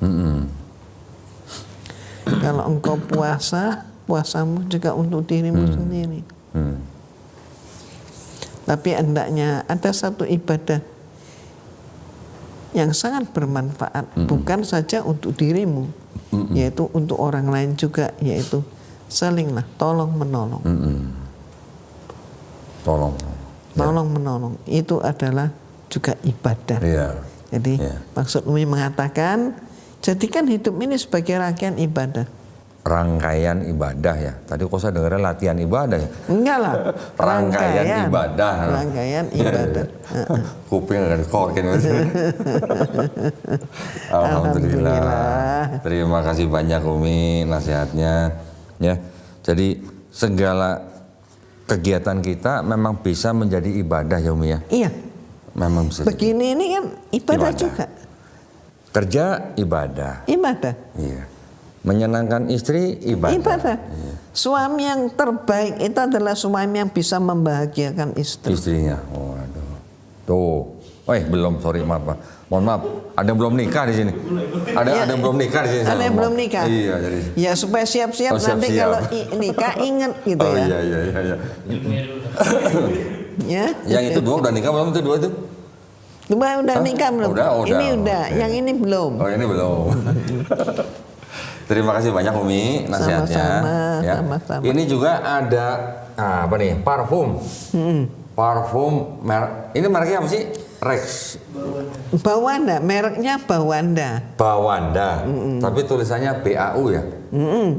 Kalau engkau puasa, puasamu juga untuk dirimu sendiri. Tapi hendaknya ada satu ibadah yang sangat bermanfaat, bukan saja untuk dirimu, yaitu untuk orang lain juga, yaitu salinglah, tolong menolong. Tolong menolong itu adalah juga ibadah. Jadi maksud Umi mengatakan, jadikan hidup ini sebagai rangkaian ibadah. rangkaian ibadah ya. Tadi kok saya dengarnya latihan ibadah ya. Enggak lah. Rangkaian ibadah. Rangkaian ibadah. Kuping akan korkin. Alhamdulillah. Terima kasih banyak Umi nasihatnya ya. Jadi segala kegiatan kita memang bisa menjadi ibadah ya Umi ya. Iya. Memang bisa. Begini ini kan ibadah juga. Kerja ibadah. Ibadah. Iya. Menyenangkan istri ibadah. Ibadah. Iya. Suami yang terbaik itu adalah suami yang bisa membahagiakan istri. Istrinya. Waduh. Tuh. Belum, sorry maaf Pak. Mohon maaf, ada yang belum nikah di sini. Ada yang belum nikah di sini. Ada yang belum nikah. Iya, jadi. Ya supaya siap-siap nanti kalau nikah ingat gitu ya. Iya. Ya. Yang itu dua udah nikah belum? Itu dua itu? Dua udah nikah belum? Udah. Ini udah, Okay. yang ini belum. Oh, ini belum. Terima kasih banyak Umi nasihatnya. Sama-sama. Ini juga ada apa nih? Parfum. Parfum merek. Ini mereknya apa sih? Rex. Bawanda, mereknya Bawanda. Bawanda. Tapi tulisannya BAU ya.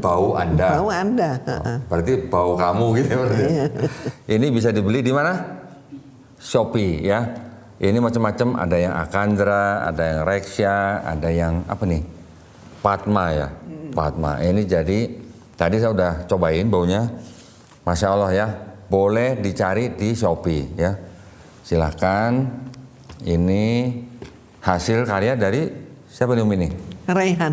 Bau Anda. Bau Anda. Berarti bau kamu gitu berarti. Ini bisa dibeli di mana? Shopee ya. Ini macam-macam, ada yang Akandra, ada yang Rexya, ada yang apa nih? Padma ya. Padma. Ini jadi tadi saya udah cobain baunya. Masya Allah ya. Boleh dicari di Shopee ya. Silahkan. Ini hasil karya dari siapa nih Umi ini? Raihan.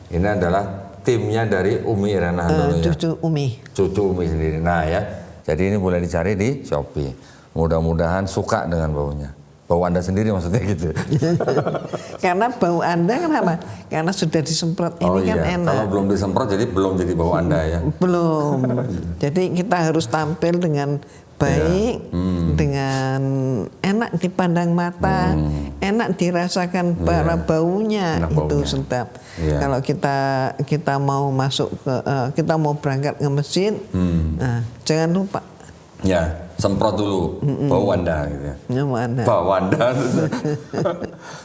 Ini adalah timnya dari Umi Irana Handono ya. Cucu Umi. Cucu Umi sendiri. Nah ya. Jadi ini boleh dicari di Shopee. Mudah-mudahan suka dengan baunya. Bau Anda sendiri maksudnya gitu. Karena bau Anda kenapa? Karena sudah disemprot ini kan enak. Kalau belum disemprot jadi belum jadi bau Anda ya. Belum. Jadi kita harus tampil dengan baik, dengan enak dipandang mata, enak dirasakan para baunya, itu sedap. Kalau kita mau masuk ke, kita mau berangkat ke masjid, nah, jangan lupa. Ya, semprot dulu bau Anda gitu ya. Bau Anda.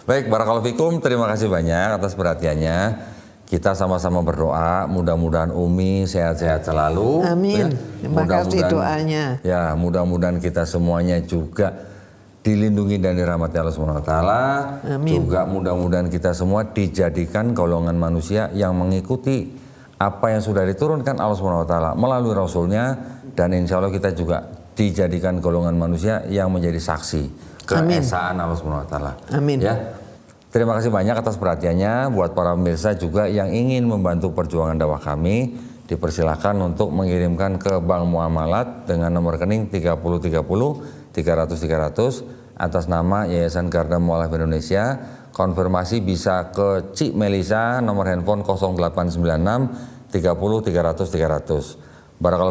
Baik, barakallahu fikum, terima kasih banyak atas perhatiannya. Kita sama-sama berdoa, mudah-mudahan Umi sehat-sehat selalu. Amin. Terima kasih doanya. Ya, mudah-mudahan kita semuanya juga dilindungi dan dirahmati Allah Subhanahu wa taala. Juga mudah-mudahan kita semua dijadikan golongan manusia yang mengikuti apa yang sudah diturunkan Allah Subhanahu wa taala melalui rasulnya, dan insya Allah kita juga dijadikan golongan manusia yang menjadi saksi keesaan Allah Subhanahu wa taala. Amin. Ya. Terima kasih banyak atas perhatiannya. Buat para pemirsa juga yang ingin membantu perjuangan dakwah kami, dipersilakan untuk mengirimkan ke Bank Muamalat dengan nomor rekening 3030 300 300 atas nama Yayasan Garda Mualaf Indonesia. Konfirmasi bisa ke Cik Melisa, nomor handphone 0896 30 300 300. Barakallahu